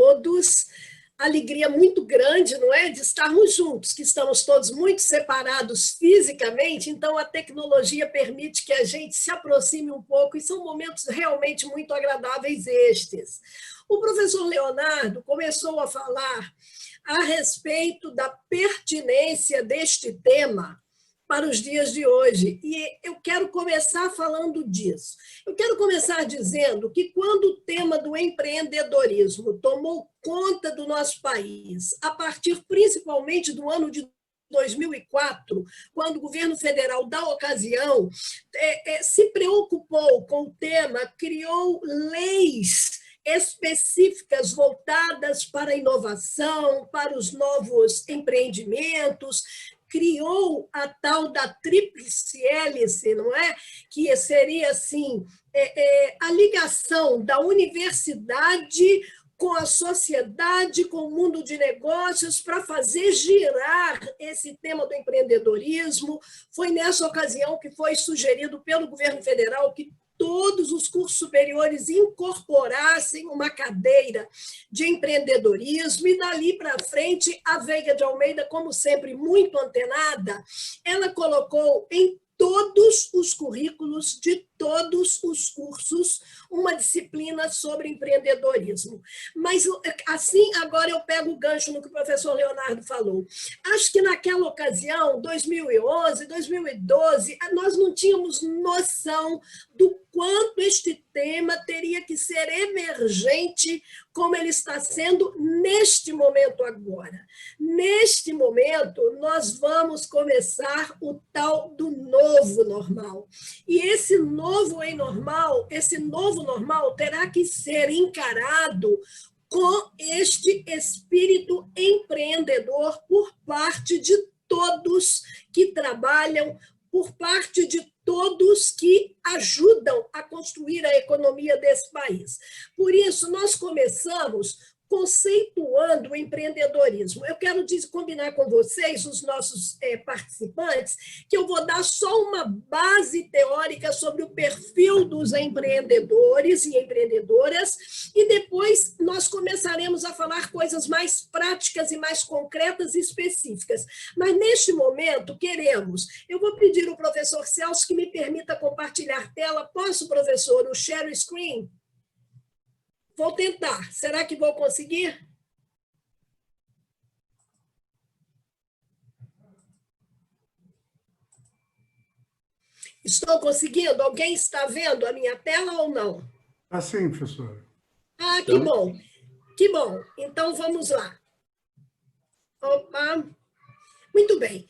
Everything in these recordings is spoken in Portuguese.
todos. Alegria muito grande, não é, de estarmos juntos, que estamos todos muito separados fisicamente, então a tecnologia permite que a gente se aproxime um pouco, e são momentos realmente muito agradáveis estes. O professor Leonardo começou a falar a respeito da pertinência deste tema para os dias de hoje. E eu quero começar falando disso. Eu quero começar dizendo que quando o tema do empreendedorismo tomou conta do nosso país, a partir principalmente do ano de 2004, quando o governo federal da ocasião se preocupou com o tema, criou leis específicas voltadas para a inovação, para os novos empreendimentos, criou a tal da tríplice hélice, não é? Que seria assim, a ligação da universidade com a sociedade, com o mundo de negócios, para fazer girar esse tema do empreendedorismo. Foi nessa ocasião que foi sugerido pelo governo federal que todos os cursos superiores incorporassem uma cadeira de empreendedorismo, e dali para frente, a Veiga de Almeida, como sempre, muito antenada, ela colocou em todos os currículos de todos os cursos uma disciplina sobre empreendedorismo. Mas, assim, agora eu pego o gancho no que o professor Leonardo falou. Acho que naquela ocasião, 2011, 2012, nós não tínhamos noção do quanto este tema teria que ser emergente, como ele está sendo neste momento agora. Neste momento, nós vamos começar o tal do novo normal. E esse novo normal terá que ser encarado com este espírito empreendedor por parte de todos que trabalham, por parte de todos que ajudam a construir a economia desse país. Por isso, nós começamos conceituando o empreendedorismo. Eu quero combinar com vocês, os nossos participantes, que eu vou dar só uma base teórica sobre o perfil dos empreendedores e empreendedoras, e depois nós começaremos a falar coisas mais práticas e mais concretas e específicas. Mas, neste momento, eu vou pedir ao professor Celso que me permita compartilhar tela. Posso, professor, o share screen? Vou tentar. Será que vou conseguir? Estou conseguindo? Alguém está vendo a minha tela ou não? Sim, professora. Ah, que bom. Que bom. Então, vamos lá. Opa. Muito bem.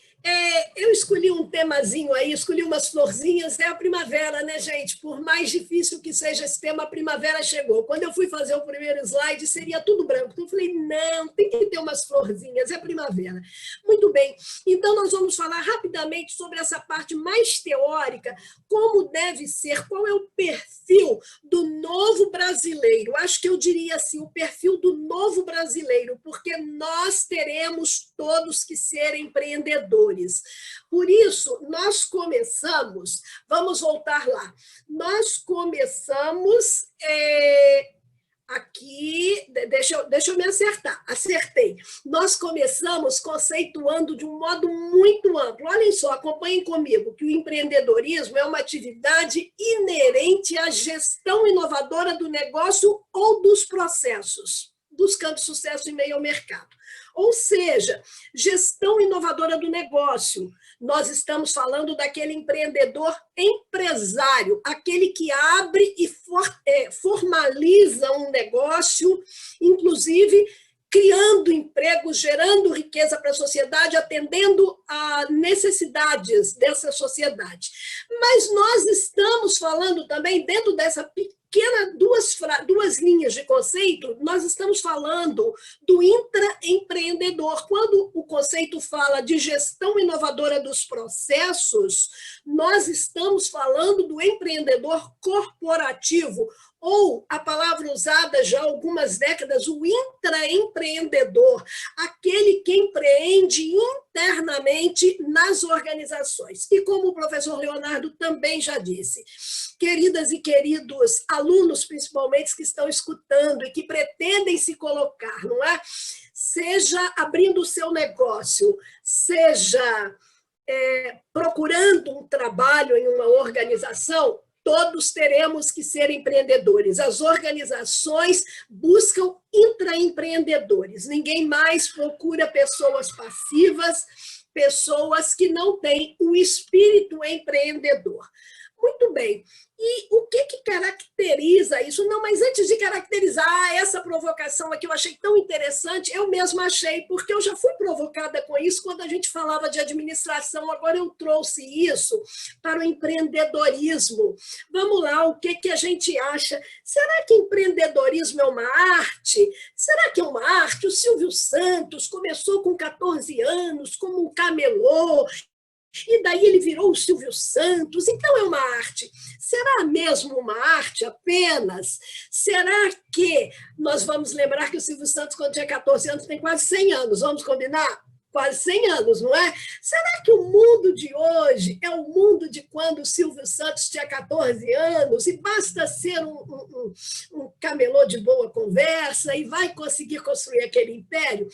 Eu escolhi um temazinho aí, escolhi umas florzinhas, é a primavera, né, gente? Por mais difícil que seja esse tema, a primavera chegou. Quando eu fui fazer o primeiro slide, seria tudo branco. Então, eu falei, não, tem que ter umas florzinhas, é primavera. Muito bem. Então, nós vamos falar rapidamente sobre essa parte mais teórica, como deve ser, qual é o perfil do novo brasileiro. Acho que eu diria assim, o perfil do novo brasileiro, porque nós teremos todos que ser empreendedores. Por isso, nós começamos, vamos voltar lá, nós começamos aqui, deixa eu me acertar, acertei. Nós começamos conceituando de um modo muito amplo. Olhem só, acompanhem comigo, que o empreendedorismo é uma atividade inerente à gestão inovadora do negócio ou dos processos, buscando sucesso em meio ao mercado. Ou seja, gestão inovadora do negócio. Nós estamos falando daquele empreendedor empresário, aquele que abre e formaliza um negócio, inclusive criando empregos, gerando riqueza para a sociedade, atendendo a necessidades dessa sociedade. Mas nós estamos falando também, dentro dessa pequena duas linhas de conceito, nós estamos falando do intraempreendedor. Quando o conceito fala de gestão inovadora dos processos, nós estamos falando do empreendedor corporativo, ou a palavra usada já há algumas décadas, o intraempreendedor, aquele que empreende internamente nas organizações. E como o professor Leonardo também já disse, queridas e queridos alunos, principalmente, que estão escutando e que pretendem se colocar, não é? Seja abrindo o seu negócio, seja procurando um trabalho em uma organização, todos teremos que ser empreendedores. As organizações buscam intraempreendedores. Ninguém mais procura pessoas passivas, pessoas que não têm o espírito empreendedor. Muito bem. E o que caracteriza isso? Não, mas antes de caracterizar essa provocação aqui, eu achei tão interessante, eu mesma achei, porque eu já fui provocada com isso quando a gente falava de administração, agora eu trouxe isso para o empreendedorismo. Vamos lá, o que a gente acha? Será que empreendedorismo é uma arte? Será que é uma arte? O Silvio Santos começou com 14 anos como um camelô, e daí ele virou o Silvio Santos, então é uma arte. Será mesmo uma arte apenas? Será que nós vamos lembrar que o Silvio Santos, quando tinha 14 anos, tem quase 100 anos, vamos combinar? Quase 100 anos, não é? Será que o mundo de hoje é o mundo de quando o Silvio Santos tinha 14 anos e basta ser um camelô de boa conversa e vai conseguir construir aquele império?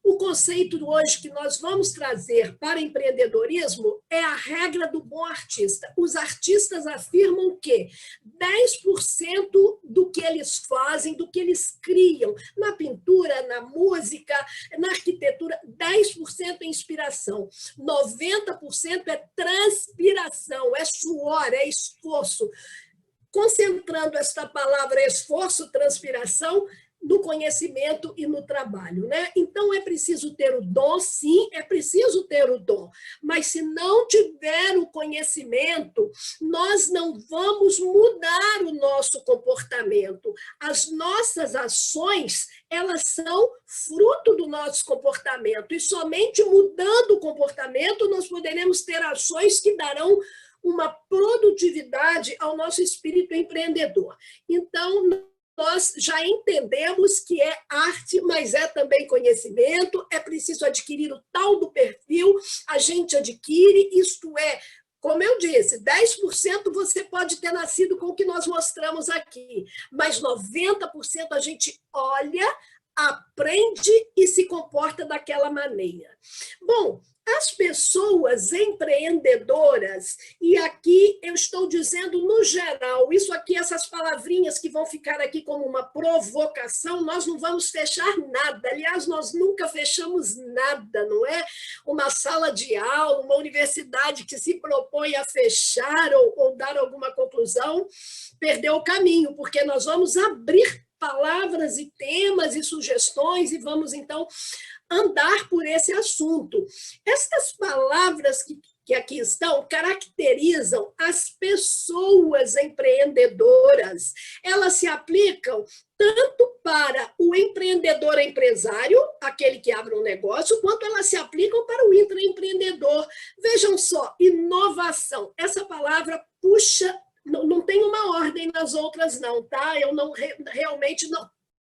O conceito hoje que nós vamos trazer para empreendedorismo é a regra do bom artista. Os artistas afirmam que 10% do que eles fazem, do que eles criam, na pintura, na música, na arquitetura, 10% é inspiração, 90% é transpiração, é suor, é esforço. Concentrando esta palavra esforço, transpiração, no conhecimento e no trabalho, né? Então, é preciso ter o dom, sim, é preciso ter o dom, mas se não tiver o conhecimento, nós não vamos mudar o nosso comportamento. As nossas ações, elas são fruto do nosso comportamento, e somente mudando o comportamento nós poderemos ter ações que darão uma produtividade ao nosso espírito empreendedor. Então, nós já entendemos que é arte, mas é também conhecimento, é preciso adquirir o tal do perfil, a gente adquire, isto é, como eu disse, 10% você pode ter nascido com o que nós mostramos aqui, mas 90% a gente olha, aprende e se comporta daquela maneira. Bom, as pessoas empreendedoras, e aqui eu estou dizendo no geral, isso aqui, essas palavrinhas que vão ficar aqui como uma provocação, nós não vamos fechar nada, aliás, nós nunca fechamos nada, não é? Uma sala de aula, uma universidade que se propõe a fechar ou dar alguma conclusão, perdeu o caminho, porque nós vamos abrir palavras e temas e sugestões e vamos, então, andar por esse assunto. Estas palavras que aqui estão caracterizam as pessoas empreendedoras. Elas se aplicam tanto para o empreendedor empresário, aquele que abre um negócio, quanto elas se aplicam para o intraempreendedor. Vejam só, inovação. Essa palavra puxa, não tem uma ordem nas outras não, tá? Eu realmente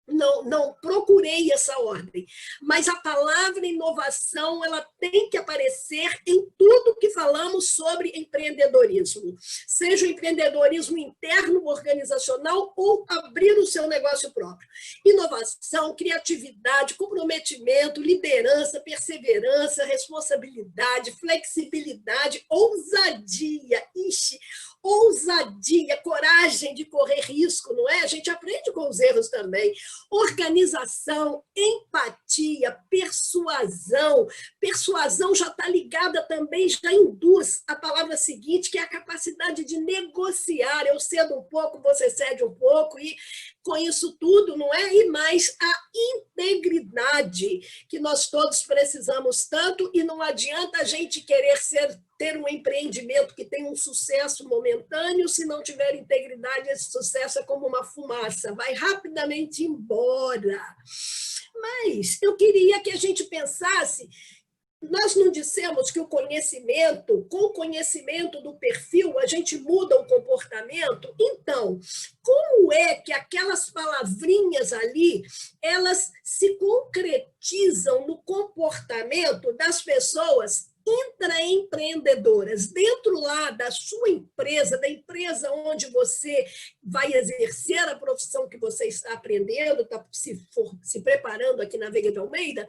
não procurei essa ordem, mas a palavra inovação ela tem que aparecer em tudo que falamos sobre empreendedorismo, seja o empreendedorismo interno, organizacional ou abrir o seu negócio próprio. Inovação, criatividade, comprometimento, liderança, perseverança, responsabilidade, flexibilidade, ousadia, ousadia, coragem de correr risco, não é? A gente aprende com os erros também. Organização, empatia, persuasão. Persuasão já está ligada também, já induz a palavra seguinte, que é a capacidade de negociar. Eu cedo um pouco, você cede um pouco, e com isso tudo, não é? E mais a integridade, que nós todos precisamos tanto, e não adianta a gente querer ter um empreendimento que tem um sucesso momentâneo, se não tiver integridade, esse sucesso é como uma fumaça, vai rapidamente embora. Mas eu queria que a gente pensasse, nós não dissemos que com o conhecimento do perfil, a gente muda o comportamento? Então, com como é que aquelas palavrinhas ali, elas se concretizam no comportamento das pessoas intraempreendedoras, dentro lá da sua empresa, da empresa onde você vai exercer a profissão que você está aprendendo, está se preparando aqui na Veiga de Almeida,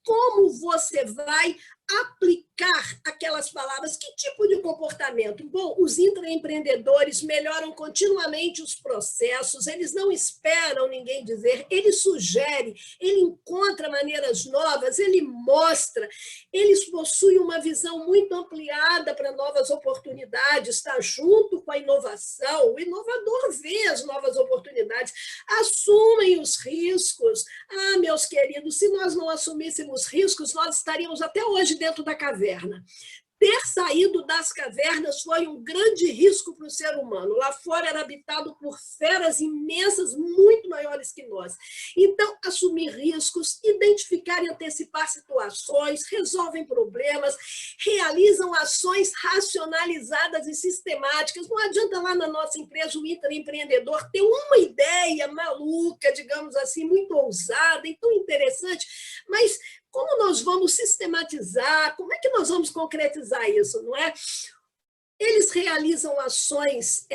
como você vai aplicar aquelas palavras, que tipo de comportamento? Bom, os intraempreendedores melhoram continuamente os processos, eles não esperam ninguém dizer, ele sugere, ele encontra maneiras novas, ele mostra, eles possuem uma visão muito ampliada para novas oportunidades, está junto com a inovação, o inovador vê as novas oportunidades, assumem os riscos. Ah, meus queridos, se nós não assumíssemos riscos, nós estaríamos até hoje dentro da caverna. Ter saído das cavernas foi um grande risco para o ser humano. Lá fora era habitado por feras imensas, muito maiores que nós. Então, assumir riscos, identificar e antecipar situações, resolvem problemas, realizam ações racionalizadas e sistemáticas. Não adianta lá na nossa empresa o intraempreendedor ter uma ideia maluca, digamos assim, muito ousada e tão interessante, mas como nós vamos sistematizar, como é que nós vamos concretizar isso, não é? Eles realizam ações,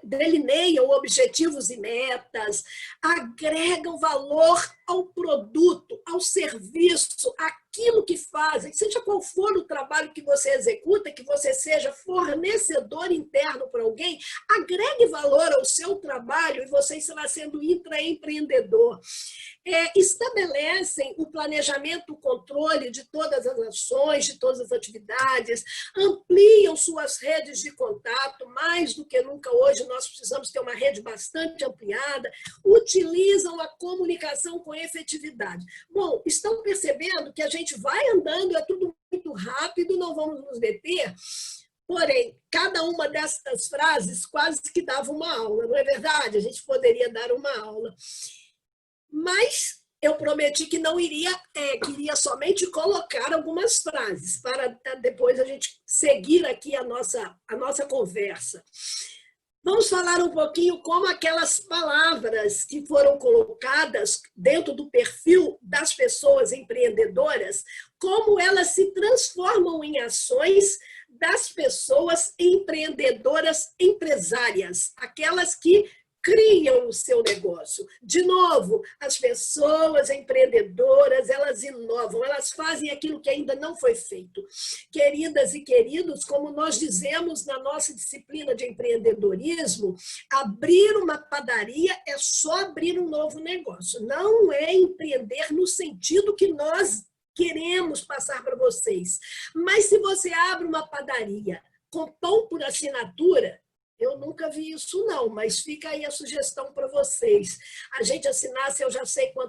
delineiam objetivos e metas, agregam valor ao produto, ao serviço, aquilo que fazem, seja qual for o trabalho que você executa, que você seja fornecedor interno para alguém, agregue valor ao seu trabalho e você estará sendo intraempreendedor. Estabelecem o planejamento, o controle de todas as ações, de todas as atividades, ampliam suas redes de contato, mais do que nunca hoje nós precisamos ter uma rede bastante ampliada, utilizam a comunicação com efetividade. Bom, estão percebendo que a gente vai andando, é tudo muito rápido, não vamos nos deter, porém, cada uma dessas frases quase que dava uma aula, não é verdade? A gente poderia dar uma aula. Mas eu prometi que não iria, queria somente colocar algumas frases, para depois a gente seguir aqui a nossa conversa. Vamos falar um pouquinho como aquelas palavras que foram colocadas dentro do perfil das pessoas empreendedoras, como elas se transformam em ações das pessoas empreendedoras empresárias, aquelas que criam o seu negócio. De novo, as pessoas empreendedoras, elas inovam, elas fazem aquilo que ainda não foi feito. Queridas e queridos, como nós dizemos na nossa disciplina de empreendedorismo, abrir uma padaria é só abrir um novo negócio. Não é empreender no sentido que nós queremos passar para vocês. Mas se você abre uma padaria com pão por assinatura, eu nunca vi isso, não, mas fica aí a sugestão para vocês. A gente assinasse, eu já sei qual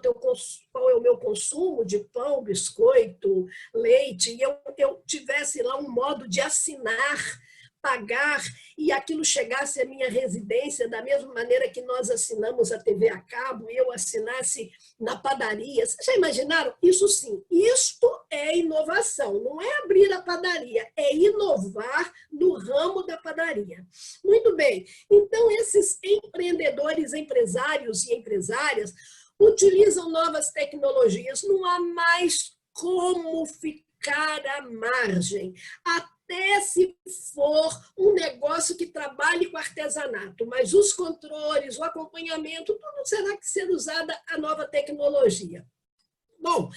é o meu consumo de pão, biscoito, leite, e eu tivesse lá um modo de assinar, pagar, e aquilo chegasse à minha residência, da mesma maneira que nós assinamos a TV a cabo, e eu assinasse na padaria. Vocês já imaginaram? Isso sim, isto é inovação, não é abrir a padaria, é inovar no ramo da padaria. Muito bem, então esses empreendedores, empresários e empresárias utilizam novas tecnologias, não há mais como ficar à margem, até se for um negócio que trabalhe com artesanato, mas os controles, o acompanhamento, tudo será que ser usada a nova tecnologia. Bom,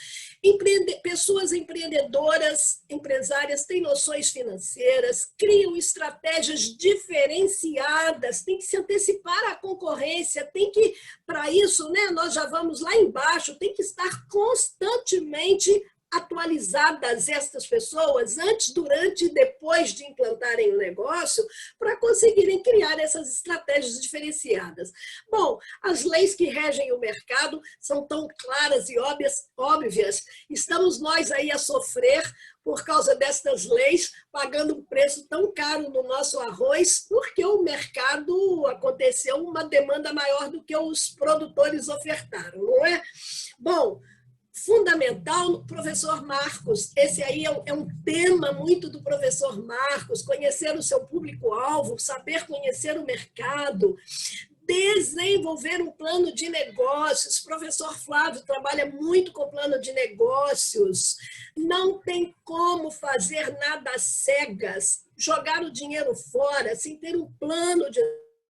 pessoas empreendedoras, empresárias, têm noções financeiras, criam estratégias diferenciadas, tem que se antecipar à concorrência, tem que, para isso, né, nós já vamos lá embaixo, tem que estar constantemente atualizadas estas pessoas antes, durante e depois de implantarem o negócio para conseguirem criar essas estratégias diferenciadas. Bom, as leis que regem o mercado são tão claras e óbvias, estamos nós aí a sofrer por causa destas leis, pagando um preço tão caro no nosso arroz, porque o mercado aconteceu uma demanda maior do que os produtores ofertaram, não é? Bom, fundamental, professor Marcos, esse aí é um tema muito do professor Marcos, conhecer o seu público-alvo, saber conhecer o mercado, desenvolver um plano de negócios. O professor Flávio trabalha muito com plano de negócios. Não tem como fazer nada às cegas, jogar o dinheiro fora, sem ter um plano de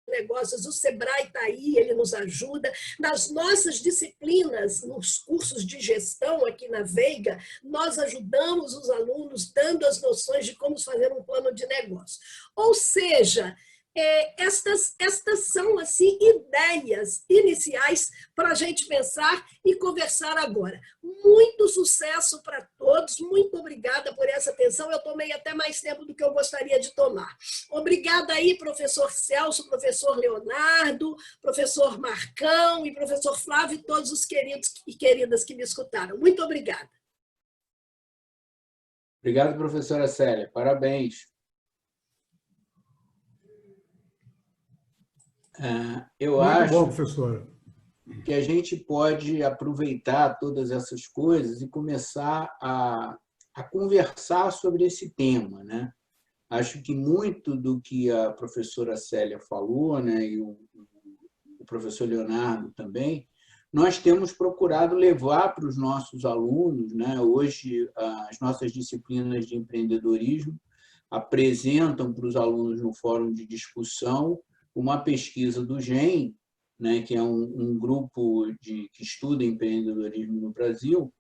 negócios. O Sebrae está aí, ele nos ajuda. Nas nossas disciplinas, nos cursos de gestão aqui na Veiga, nós ajudamos os alunos dando as noções de como fazer um plano de negócio. Ou seja, estas são assim ideias iniciais para a gente pensar e conversar agora. Muito sucesso para todos, muito obrigada por essa atenção. Eu tomei até mais tempo do que eu gostaria de tomar. Obrigada aí, professor Celso, professor Leonardo, professor Marcão e professor Flávio e todos os queridos e queridas que me escutaram. Muito obrigada. Obrigado, professora Célia. Parabéns. Eu acho bom, professora, que a gente pode aproveitar todas essas coisas e começar a conversar sobre esse tema, né? Acho que muito do que a professora Célia falou, né, e o professor Leonardo também, nós temos procurado levar para os nossos alunos, né? Hoje, as nossas disciplinas de empreendedorismo apresentam para os alunos no fórum de discussão uma pesquisa do GEM, né, que é um grupo que estuda empreendedorismo no Brasil,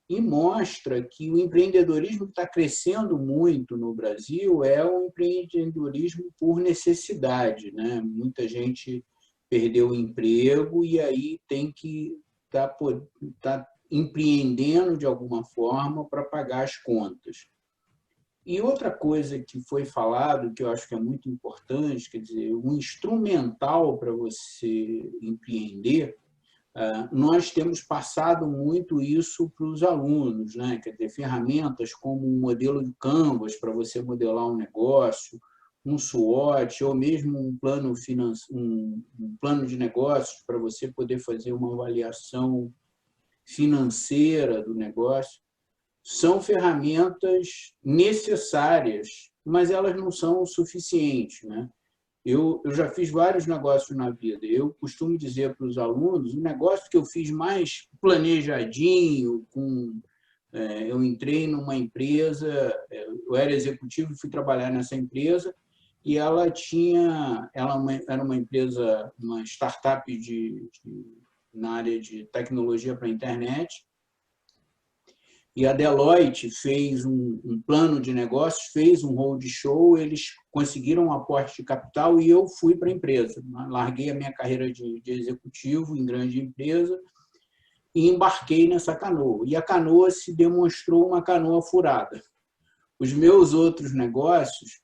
e mostra que o empreendedorismo que está crescendo muito no Brasil é um empreendedorismo por necessidade, né? Muita gente perdeu o emprego e aí tem que tá empreendendo de alguma forma para pagar as contas. E outra coisa que foi falado, que eu acho que é muito importante, quer dizer, um instrumental para você empreender, nós temos passado muito isso para os alunos, né? Quer dizer, ferramentas como um modelo de Canvas para você modelar um negócio, um SWOT, ou mesmo um plano de negócios para você poder fazer uma avaliação financeira do negócio. São ferramentas necessárias, mas elas não são suficientes, né? Eu já fiz vários negócios na vida. Eu costumo dizer para os alunos, o negócio que eu fiz mais planejadinho, eu entrei numa empresa, eu era executivo e fui trabalhar nessa empresa, e ela era uma empresa, uma startup na área de tecnologia para a internet, e a Deloitte fez um plano de negócios, fez um roadshow, eles conseguiram um aporte de capital e eu fui para a empresa. Larguei a minha carreira de executivo em grande empresa e embarquei nessa canoa. E a canoa se demonstrou uma canoa furada. Os meus outros negócios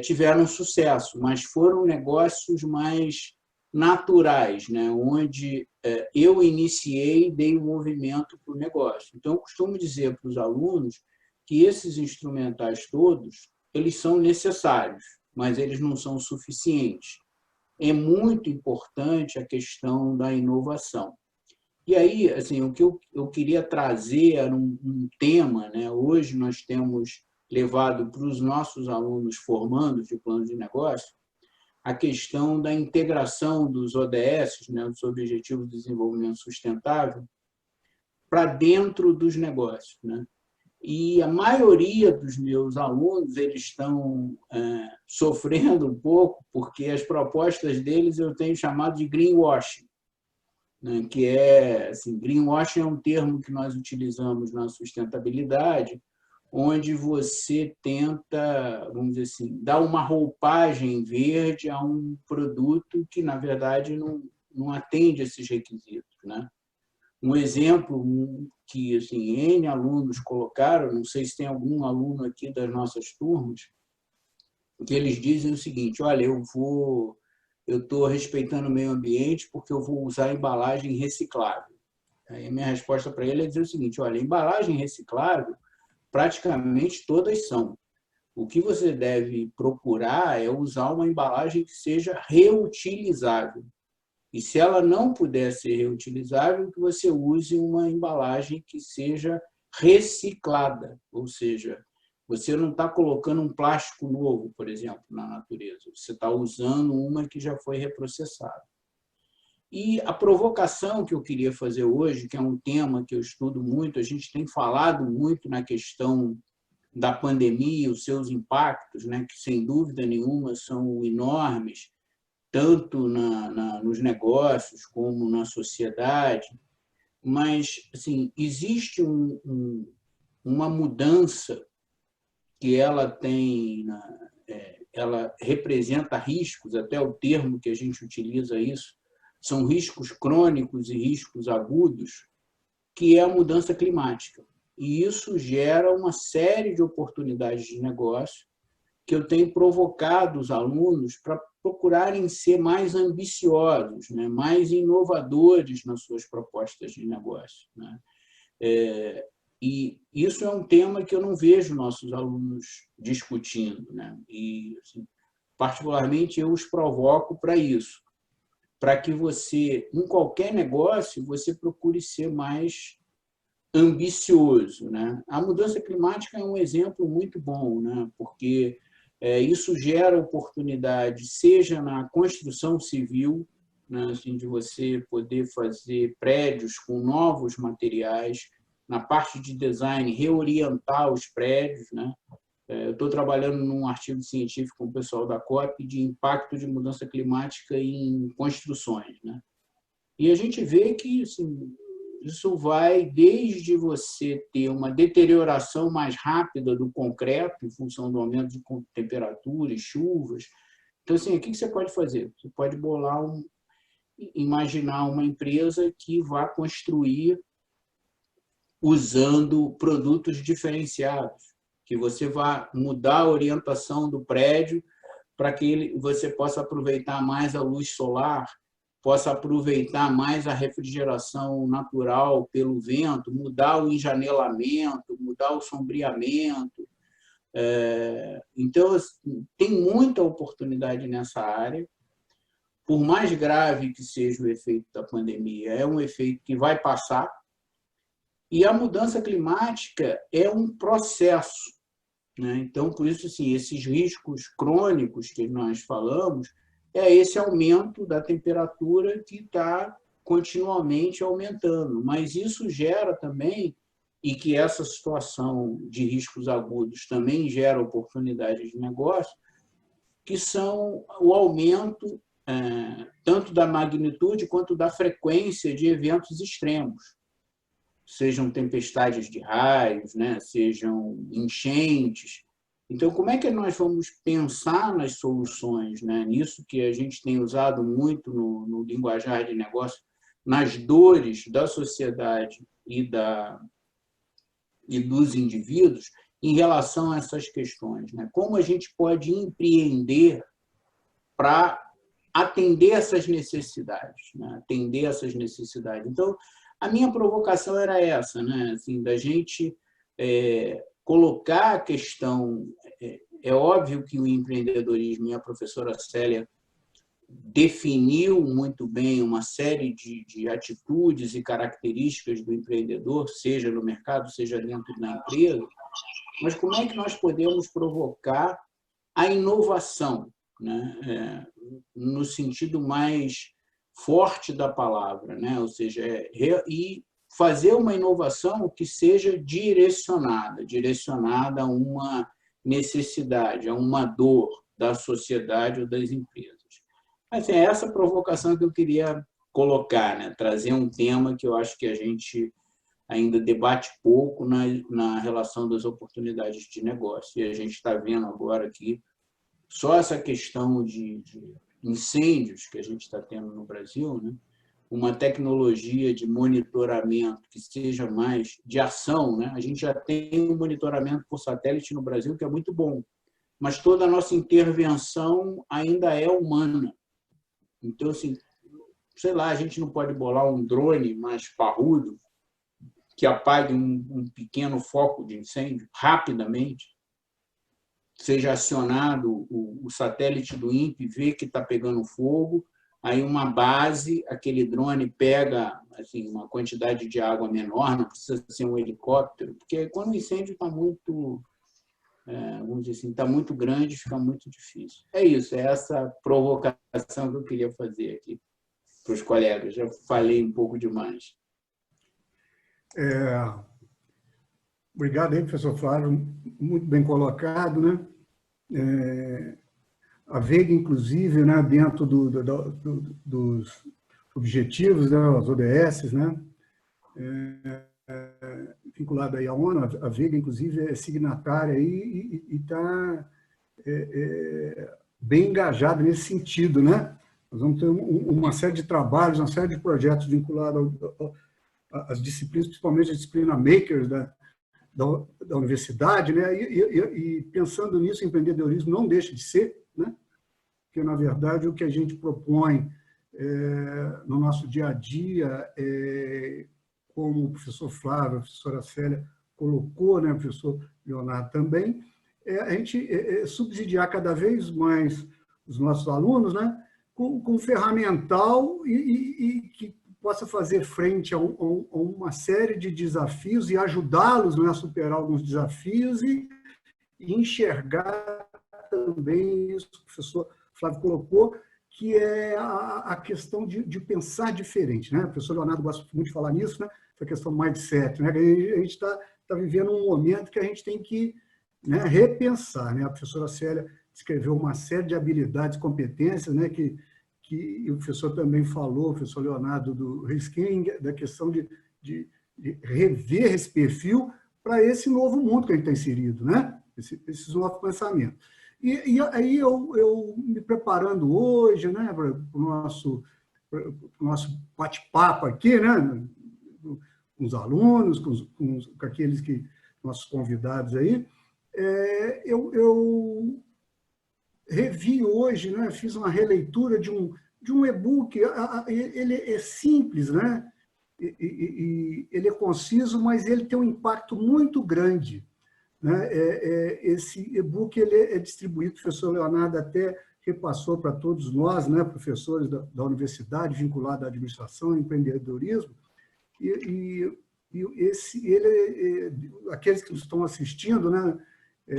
tiveram sucesso, mas foram negócios mais naturais, né? Onde eu iniciei e dei o movimento para o negócio. Então, eu costumo dizer para os alunos que esses instrumentais todos, eles são necessários, mas eles não são suficientes. É muito importante a questão da inovação. E aí, assim, o que eu queria trazer era um tema, né? Hoje nós temos levado para os nossos alunos formandos de plano de negócio a questão da integração dos ODS, né, dos Objetivos de Desenvolvimento Sustentável, para dentro dos negócios, né? E a maioria dos meus alunos eles estão sofrendo um pouco, porque as propostas deles eu tenho chamado de greenwashing, né? Que assim, greenwashing é um termo que nós utilizamos na sustentabilidade, onde você tenta, vamos dizer assim, dar uma roupagem verde a um produto que, na verdade, não atende esses requisitos, né? Um exemplo que assim, N alunos colocaram, não sei se tem algum aluno aqui das nossas turmas, que eles dizem o seguinte: olha, eu estou respeitando o meio ambiente porque eu vou usar embalagem reciclável. Aí a minha resposta para ele é dizer o seguinte: olha, embalagem reciclável praticamente todas são. O que você deve procurar é usar uma embalagem que seja reutilizável. E se ela não puder ser reutilizável, que você use uma embalagem que seja reciclada. Ou seja, você não está colocando um plástico novo, por exemplo, na natureza. Você está usando uma que já foi reprocessada. E a provocação que eu queria fazer hoje, que é um tema que eu estudo muito, a gente tem falado muito na questão da pandemia, os seus impactos, né, que, sem dúvida nenhuma, são enormes, tanto nos negócios como na sociedade, mas assim, existe uma mudança que ela tem, ela representa riscos, até o termo que a gente utiliza isso, são riscos crônicos e riscos agudos, que é a mudança climática. E isso gera uma série de oportunidades de negócio que eu tenho provocado os alunos para procurarem ser mais ambiciosos, né? Mais inovadores nas suas propostas de negócio, né? E isso é um tema que eu não vejo nossos alunos discutindo, né? E, assim, particularmente, eu os provoco para isso, para que você, em qualquer negócio, você procure ser mais ambicioso, né? A mudança climática é um exemplo muito bom, né? Porque isso gera oportunidade, seja na construção civil, né? Assim, de você poder fazer prédios com novos materiais, na parte de design, reorientar os prédios, né? Eu estou trabalhando num artigo científico com o pessoal da COP de impacto de mudança climática em construções, né? E a gente vê que assim, isso vai desde você ter uma deterioração mais rápida do concreto, em função do aumento de temperatura e chuvas. Então, assim, o que você pode fazer? Você pode imaginar uma empresa que vá construir usando produtos diferenciados, que você vá mudar a orientação do prédio para que você possa aproveitar mais a luz solar, possa aproveitar mais a refrigeração natural pelo vento, mudar o enjanelamento, mudar o sombreamento. Então, tem muita oportunidade nessa área. Por mais grave que seja o efeito da pandemia, é um efeito que vai passar. E a mudança climática é um processo, né? Então, por isso, assim, esses riscos crônicos que nós falamos é esse aumento da temperatura que está continuamente aumentando. Mas isso gera também, e que essa situação de riscos agudos também gera oportunidades de negócio, que são o aumento tanto da magnitude quanto da frequência de eventos extremos, sejam tempestades de raios, né? Sejam enchentes. Então, como é que nós vamos pensar nas soluções, né? Nisso que a gente tem usado muito no linguajar de negócio, nas dores da sociedade e dos indivíduos em relação a essas questões, né? Como a gente pode empreender para atender essas necessidades, né? Atender essas necessidades. Então, a minha provocação era essa, né? Assim, da gente colocar a questão. É óbvio que o empreendedorismo, e a professora Célia definiu muito bem uma série de atitudes e características do empreendedor, seja no mercado, seja dentro da empresa, mas como é que nós podemos provocar a inovação, né? No sentido mais forte da palavra, né? Ou seja, e fazer uma inovação que seja direcionada a uma necessidade, a uma dor da sociedade ou das empresas. Assim, é essa provocação que eu queria colocar, né? Trazer um tema que eu acho que a gente ainda debate pouco na relação das oportunidades de negócio. E a gente está vendo agora aqui só essa questão de incêndios que a gente está tendo no Brasil, né? Uma tecnologia de monitoramento que seja mais de ação, né? A gente já tem um monitoramento por satélite no Brasil que é muito bom, mas toda a nossa intervenção ainda é humana. Então, assim, sei lá, a gente não pode bolar um drone mais parrudo que apague um pequeno foco de incêndio rapidamente, seja acionado o satélite do INPE, vê que está pegando fogo, aí uma base, aquele drone pega assim, uma quantidade de água menor, não precisa ser um helicóptero, porque quando o incêndio está muito, vamos dizer assim, está muito grande, fica muito difícil. É isso, é essa provocação que eu queria fazer aqui. os colegas. Já falei um pouco demais. Obrigado aí, professor Flávio, muito bem colocado, né? A Veiga, inclusive, né, dentro dos objetivos, né, as ODS, né, vinculada aí à ONU, a Veiga, inclusive, é signatária aí e está bem engajada nesse sentido, né? Nós vamos ter uma série de trabalhos, uma série de projetos vinculados às disciplinas, principalmente a disciplina Makers da universidade, né? E pensando nisso, empreendedorismo não deixa de ser, né? Porque, na verdade, o que a gente propõe no nosso dia a dia, como o professor Flávio, a professora Célia colocou, né, o professor Leonardo também, a gente subsidiar cada vez mais os nossos alunos, né, com ferramental e que possa fazer frente a uma série de desafios e ajudá-los, né, a superar alguns desafios e enxergar também isso que o professor Flávio colocou, que é a questão de pensar diferente, né? O professor Leonardo gosta muito de falar nisso, né? Essa questão do mindset, né? A gente está vivendo um momento que a gente tem que, né, repensar, né? A professora Célia descreveu uma série de habilidades, competências, né? Que o professor também falou, o professor Leonardo do Risking, da questão de rever esse perfil para esse novo mundo que a gente está inserido, né? Esses novos pensamentos. E aí eu me preparando hoje, né, para o nosso bate-papo aqui, né, com os alunos, com aqueles nossos convidados aí, eu revi hoje, né, fiz uma releitura de um e-book. Ele é simples, né, ele é conciso, mas ele tem um impacto muito grande, né? Esse e-book ele é distribuído, o professor Leonardo até repassou para todos nós, né, professores da universidade, vinculados à administração e empreendedorismo, aqueles que estão assistindo, né,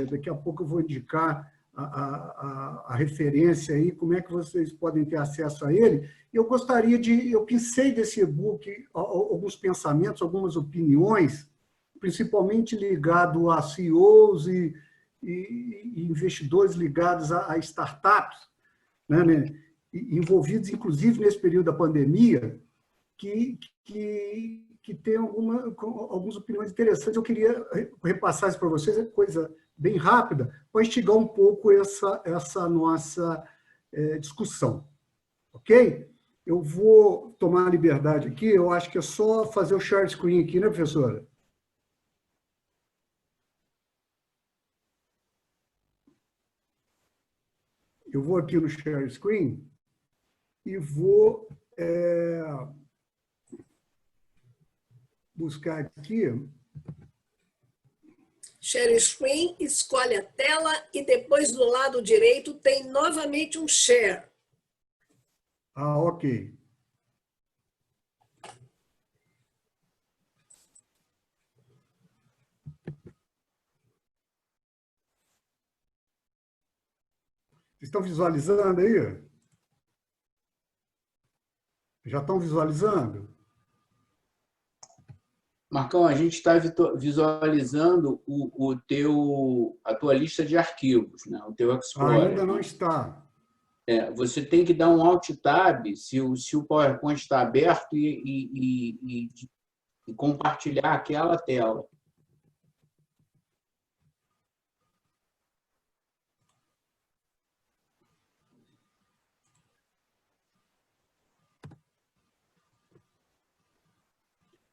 daqui a pouco eu vou indicar a referência aí, como é que vocês podem ter acesso a ele. Eu pensei desse e-book alguns pensamentos, algumas opiniões, principalmente ligado a CEOs e investidores ligados a startups, né, envolvidos, inclusive, nesse período da pandemia, que tem algumas opiniões interessantes. Eu queria repassar isso para vocês, é coisa bem rápida, para instigar um pouco essa nossa discussão. Ok? Eu vou tomar a liberdade aqui, eu acho que é só fazer o share screen aqui, né, professora? Eu vou aqui no share screen e vou buscar aqui. Share screen, escolhe a tela e depois do lado direito tem novamente um share. Ok. Vocês estão visualizando aí? Já estão visualizando? Marcão, a gente está visualizando a tua lista de arquivos, né? O teu Explorer. Ainda não está. Você tem que dar um Alt-Tab se o PowerPoint está aberto e compartilhar aquela tela.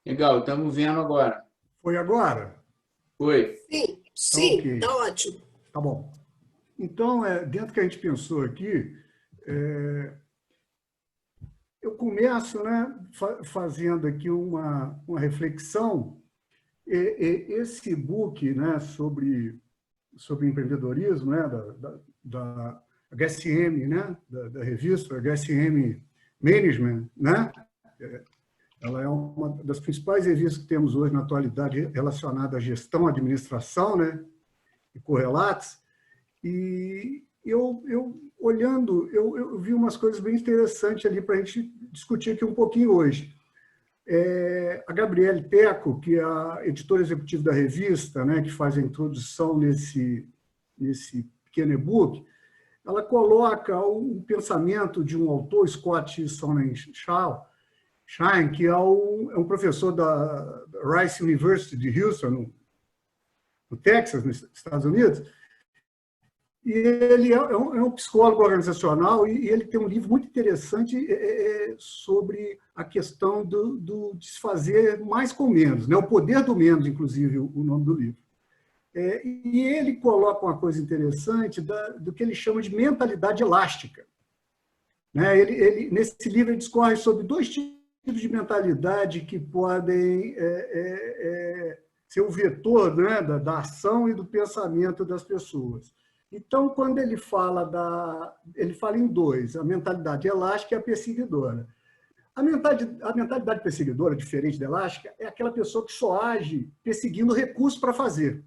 Legal, estamos vendo agora. Foi agora? Foi. Sim, Ok. tá ótimo. Tá bom. Então, dentro do que a gente pensou aqui, eu começo, né, fazendo aqui uma reflexão. Esse e-book, né, sobre empreendedorismo, né, da HSM, né, da revista HSM Management, né? Ela é uma das principais revistas que temos hoje na atualidade relacionada à gestão, administração, né, e correlatos. E olhando, eu vi umas coisas bem interessantes ali para a gente discutir aqui um pouquinho hoje. A Gabriele Teco, que é a editora executiva da revista, né, que faz a introdução nesse pequeno e-book, ela coloca o pensamento de um autor, Scott Sonnenschein, que é um professor da Rice University de Houston, no Texas, nos Estados Unidos, e ele é um psicólogo organizacional e ele tem um livro muito interessante sobre a questão de se fazer mais com menos, né? O poder do menos, inclusive, o nome do livro. E ele coloca uma coisa interessante do que ele chama de mentalidade elástica. Né? Nesse livro, ele discorre sobre 2 tipos de mentalidade que podem ser o vetor, né, da ação e do pensamento das pessoas. Então, quando ele fala em 2, a mentalidade elástica e a perseguidora. A mentalidade perseguidora, diferente da elástica, é aquela pessoa que só age perseguindo recursos para fazer.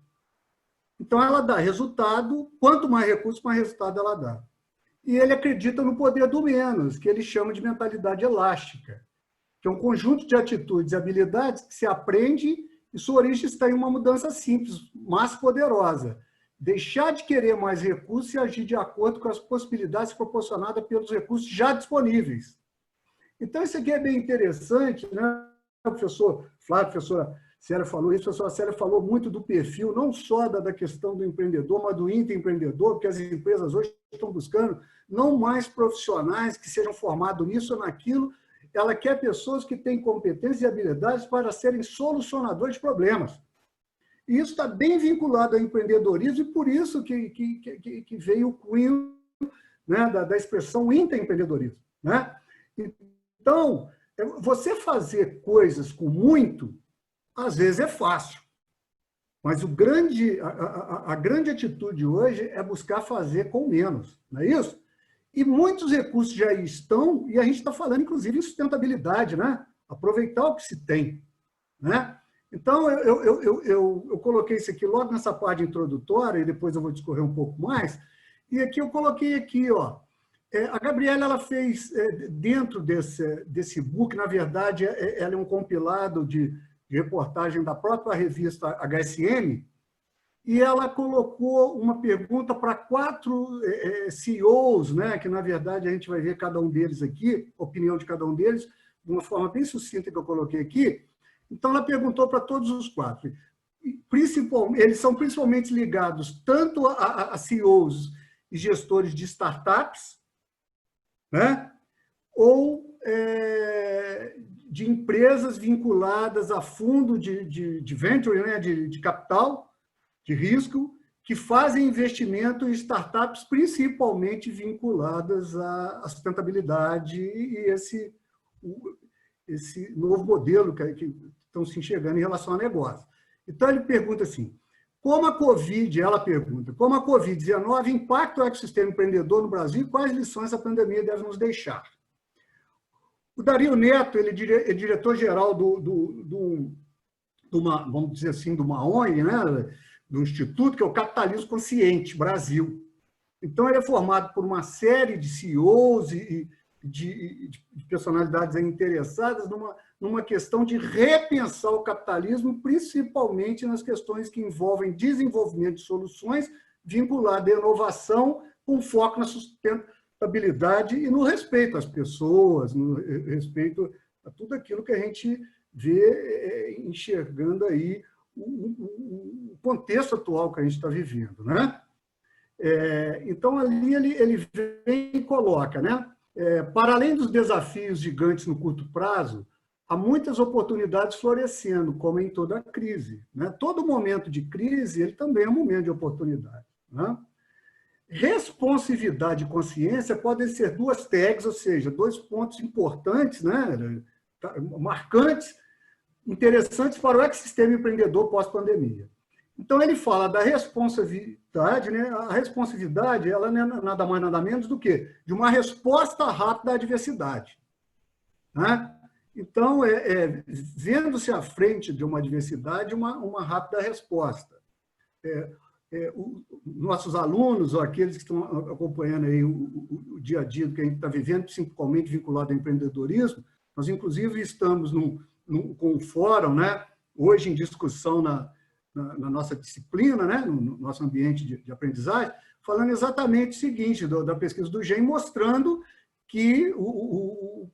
Então, ela dá resultado, quanto mais recursos, mais resultado ela dá. E ele acredita no poder do menos, que ele chama de mentalidade elástica, que é um conjunto de atitudes e habilidades que se aprende e sua origem está em uma mudança simples, mas poderosa. Deixar de querer mais recursos e agir de acordo com as possibilidades proporcionadas pelos recursos já disponíveis. Então, isso aqui é bem interessante, né? O professor Flávio, a professora Célia falou isso, a professora Célia falou muito do perfil, não só da questão do empreendedor, mas do intraempreendedor, porque as empresas hoje estão buscando não mais profissionais que sejam formados nisso ou naquilo, ela quer pessoas que têm competências e habilidades para serem solucionadores de problemas. E isso está bem vinculado ao empreendedorismo, e por isso que veio o cunho, né, da expressão intraempreendedorismo. Né? Então, você fazer coisas com muito, às vezes é fácil. Mas a grande atitude hoje é buscar fazer com menos, não é isso? E muitos recursos já estão, e a gente está falando, inclusive, em sustentabilidade, né? Aproveitar o que se tem. Né? Então, eu coloquei isso aqui logo nessa parte introdutória, e depois eu vou discorrer um pouco mais, e aqui eu coloquei aqui, ó, a Gabriela ela fez, dentro desse book, na verdade, ela é um compilado de reportagem da própria revista HSM, e ela colocou uma pergunta para 4 CEOs, né, que, na verdade, a gente vai ver cada um deles aqui, a opinião de cada um deles, de uma forma bem sucinta que eu coloquei aqui. Então, ela perguntou para todos os 4. Eles são principalmente ligados tanto a CEOs e gestores de startups, né, ou de empresas vinculadas a fundo de venture, né, de capital, de risco, que fazem investimento em startups principalmente vinculadas à sustentabilidade e esse novo modelo que estão se enxergando em relação a negócio. Então, ele pergunta assim, ela pergunta, como a Covid-19 impacta o ecossistema empreendedor no Brasil e quais lições a pandemia deve nos deixar? O Dario Neto, ele é diretor-geral vamos dizer assim, de uma ONG, né, do Instituto, que é o Capitalismo Consciente Brasil. Então, ele é formado por uma série de CEOs e de personalidades interessadas numa questão de repensar o capitalismo, principalmente nas questões que envolvem desenvolvimento de soluções vinculadas à inovação, com foco na sustentabilidade e no respeito às pessoas, no respeito a tudo aquilo que a gente vê enxergando aí o contexto atual que a gente está vivendo. Né? Então, ali ele vem e coloca, né? Para além dos desafios gigantes no curto prazo, há muitas oportunidades florescendo, como em toda crise. Né? Todo momento de crise ele também é um momento de oportunidade. Né? Responsividade e consciência podem ser 2 tags, ou seja, 2 pontos importantes, né? Marcantes, interessantes para o ecossistema empreendedor pós-pandemia. Então, ele fala da responsividade, né? A responsividade ela não é nada mais, nada menos do que de uma resposta rápida à adversidade. Né? Então, vendo-se à frente de uma adversidade, uma rápida resposta. nossos alunos, ou aqueles que estão acompanhando aí o dia a dia que a gente está vivendo, principalmente vinculado ao empreendedorismo, nós, inclusive, estamos com um fórum, né, hoje em discussão na nossa disciplina, né, no nosso ambiente de aprendizagem, falando exatamente o seguinte, da pesquisa do GEM, mostrando que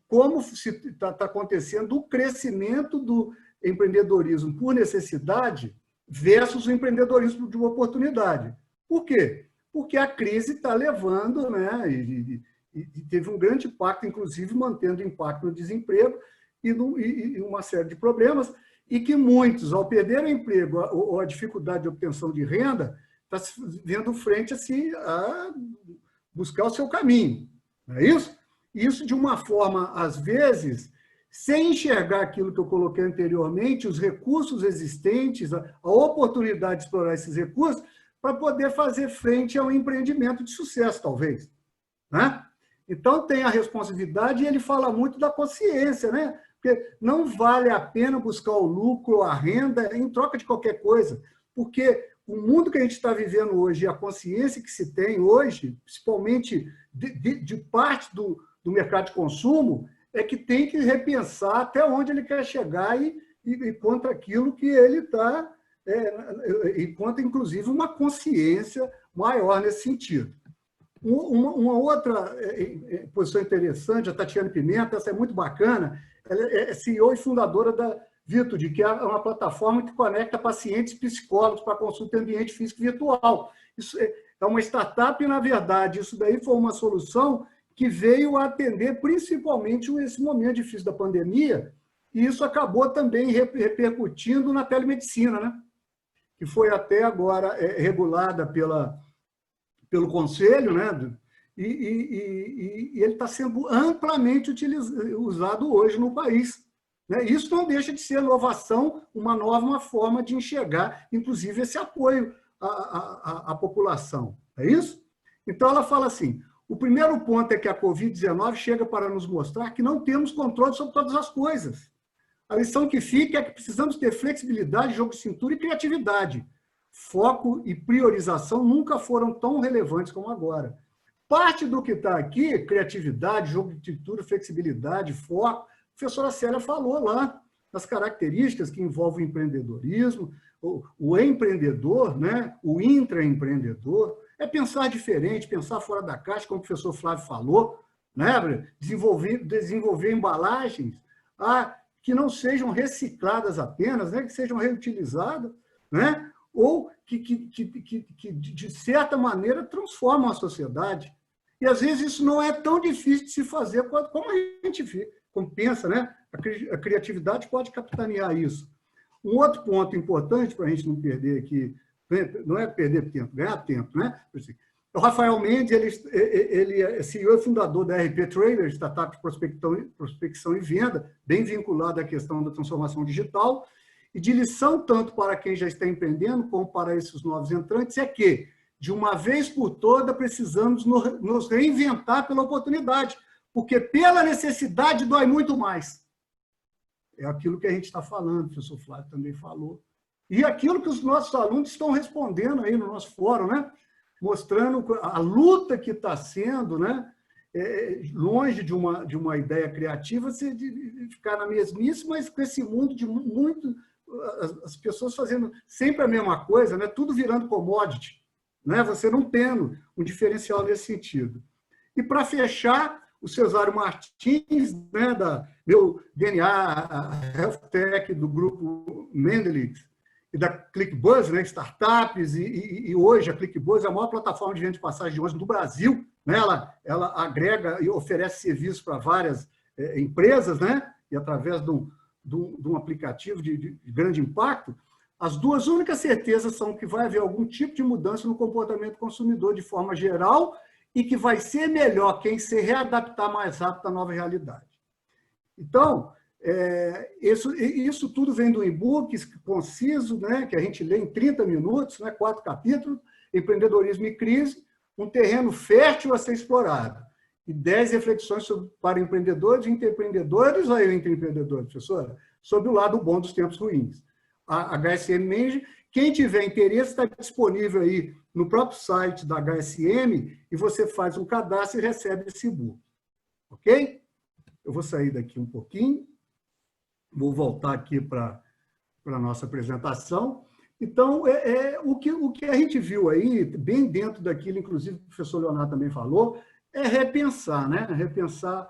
como está acontecendo o crescimento do empreendedorismo por necessidade versus o empreendedorismo de uma oportunidade. Por quê? Porque a crise está levando, né, e teve um grande impacto, inclusive mantendo impacto no desemprego e uma série de problemas, e que muitos, ao perder o emprego ou a dificuldade de obtenção de renda, está se vendo frente a buscar o seu caminho. Não é isso? Isso de uma forma, às vezes, sem enxergar aquilo que eu coloquei anteriormente, os recursos existentes, a oportunidade de explorar esses recursos, para poder fazer frente a um empreendimento de sucesso, talvez. Né? Então, tem a responsabilidade, e ele fala muito da consciência, né? Porque não vale a pena buscar o lucro, a renda, em troca de qualquer coisa, porque o mundo que a gente está vivendo hoje, a consciência que se tem hoje, principalmente de parte do mercado de consumo, é que tem que repensar até onde ele quer chegar e contra aquilo que ele está, e contra, inclusive, uma consciência maior nesse sentido. Uma outra posição interessante, a Tatiana Pimenta, essa é muito bacana, ela é CEO e fundadora da Virtude, que é uma plataforma que conecta pacientes e psicólogos para consulta em ambiente físico virtual. Isso é uma startup e, na verdade, isso daí foi uma solução que veio a atender principalmente esse momento difícil da pandemia, e isso acabou também repercutindo na telemedicina, né? Que foi até agora regulada pelo Conselho, né? E ele está sendo amplamente usado hoje no país. Né? Isso não deixa de ser inovação, uma nova forma de enxergar, inclusive, esse apoio à população. É isso? Então, ela fala assim, o primeiro ponto é que a Covid-19 chega para nos mostrar que não temos controle sobre todas as coisas. A lição que fica é que precisamos ter flexibilidade, jogo de cintura e criatividade. Foco e priorização nunca foram tão relevantes como agora. Parte do que está aqui, criatividade, jogo de cintura, flexibilidade, foco, a professora Célia falou lá, das características que envolvem o empreendedorismo, o empreendedor, né? O intraempreendedor, é pensar diferente, pensar fora da caixa, como o professor Flávio falou, né? desenvolver embalagens que não sejam recicladas apenas, né? Que sejam reutilizadas, né? Ou que, de certa maneira, transformam a sociedade. E, às vezes, isso não é tão difícil de se fazer como a gente pensa, né? A criatividade pode capitanear isso. Um outro ponto importante para a gente não perder aqui, não é perder tempo, ganhar tempo, né? O Rafael Mendes, ele é CEO e fundador da RP Trader, startup de prospecção e venda, bem vinculado à questão da transformação digital, e de lição tanto para quem já está empreendendo como para esses novos entrantes, é que, de uma vez por toda, precisamos nos reinventar pela oportunidade, porque pela necessidade dói muito mais. É aquilo que a gente está falando, o professor Flávio também falou. E aquilo que os nossos alunos estão respondendo aí no nosso fórum, né? Mostrando a luta que está sendo, né? Longe de uma ideia criativa, de ficar na mesmice, mas com esse mundo de muito... As pessoas fazendo sempre a mesma coisa, né? Tudo virando commodity, né? Você não tendo um diferencial nesse sentido. E, para fechar, o Cesário Martins, né, da meu DNA, a Health Tech, do grupo Mendelix, e da ClickBuzz, né, startups, e hoje a ClickBuzz é a maior plataforma de venda de passagem de ônibus do Brasil. Né? Ela agrega e oferece serviços para várias empresas, né? E através de um aplicativo de grande impacto. As duas únicas certezas são que vai haver algum tipo de mudança no comportamento do consumidor de forma geral e que vai ser melhor quem se readaptar mais rápido à nova realidade. Então, isso tudo vem do e-book conciso, né, que a gente lê em 30 minutos, né, 4 capítulos, Empreendedorismo e Crise, um terreno fértil a ser explorado. E 10 reflexões para empreendedores e intraempreendedores, ou intraempreendedores, professora, sobre o lado bom dos tempos ruins. a HSM Manager. Quem tiver interesse, está disponível aí no próprio site da HSM e você faz um cadastro e recebe esse e-book. Ok? Eu vou sair daqui um pouquinho, vou voltar aqui para a nossa apresentação. Então, o que a gente viu aí, bem dentro daquilo, inclusive o professor Leonardo também falou, é repensar, né? Repensar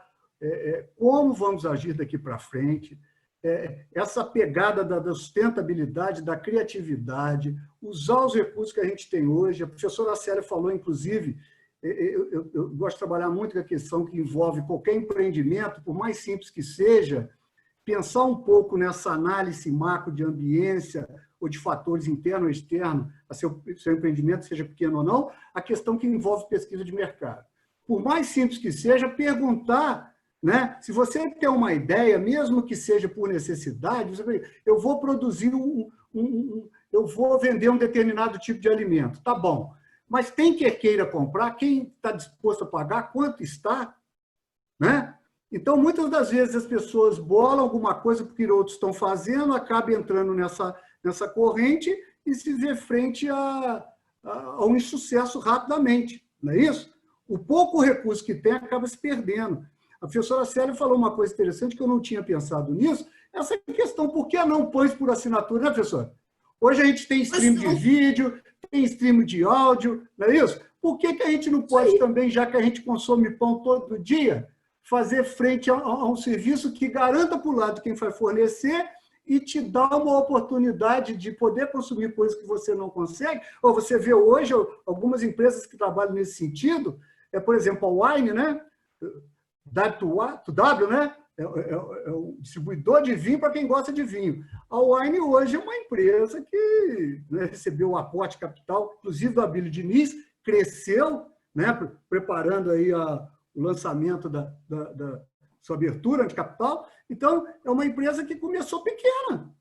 como vamos agir daqui para frente, essa pegada da sustentabilidade, da criatividade, usar os recursos que a gente tem hoje. A professora Célia falou, inclusive, eu gosto de trabalhar muito com a questão que envolve qualquer empreendimento, por mais simples que seja, pensar um pouco nessa análise macro de ambiência ou de fatores internos ou externos a seu empreendimento, seja pequeno ou não, a questão que envolve pesquisa de mercado. Por mais simples que seja, perguntar, né? Se você tem uma ideia, mesmo que seja por necessidade, eu vou produzir eu vou vender um determinado tipo de alimento, tá bom. Mas tem quem queira comprar, quem está disposto a pagar, quanto está, né? Então, muitas das vezes as pessoas bolam alguma coisa porque outros estão fazendo, acaba entrando nessa corrente e se vê frente a um insucesso rapidamente, não é isso? O pouco recurso que tem acaba se perdendo. A professora Célia falou uma coisa interessante que eu não tinha pensado nisso, essa questão, por que não põe por assinatura, né, professora? Hoje a gente tem stream de vídeo, tem stream de áudio, não é isso? Por que a gente não pode também, já que a gente consome pão todo dia, fazer frente a um serviço que garanta para o lado quem vai fornecer e te dá uma oportunidade de poder consumir coisas que você não consegue? Ou você vê hoje algumas empresas que trabalham nesse sentido, por exemplo, a Wine, né? W2W, né? É um distribuidor de vinho para quem gosta de vinho. A Wine hoje é uma empresa que, né, recebeu o aporte capital, inclusive do Abílio Diniz, cresceu, né, preparando aí o lançamento da sua abertura de capital. Então, é uma empresa que começou pequena.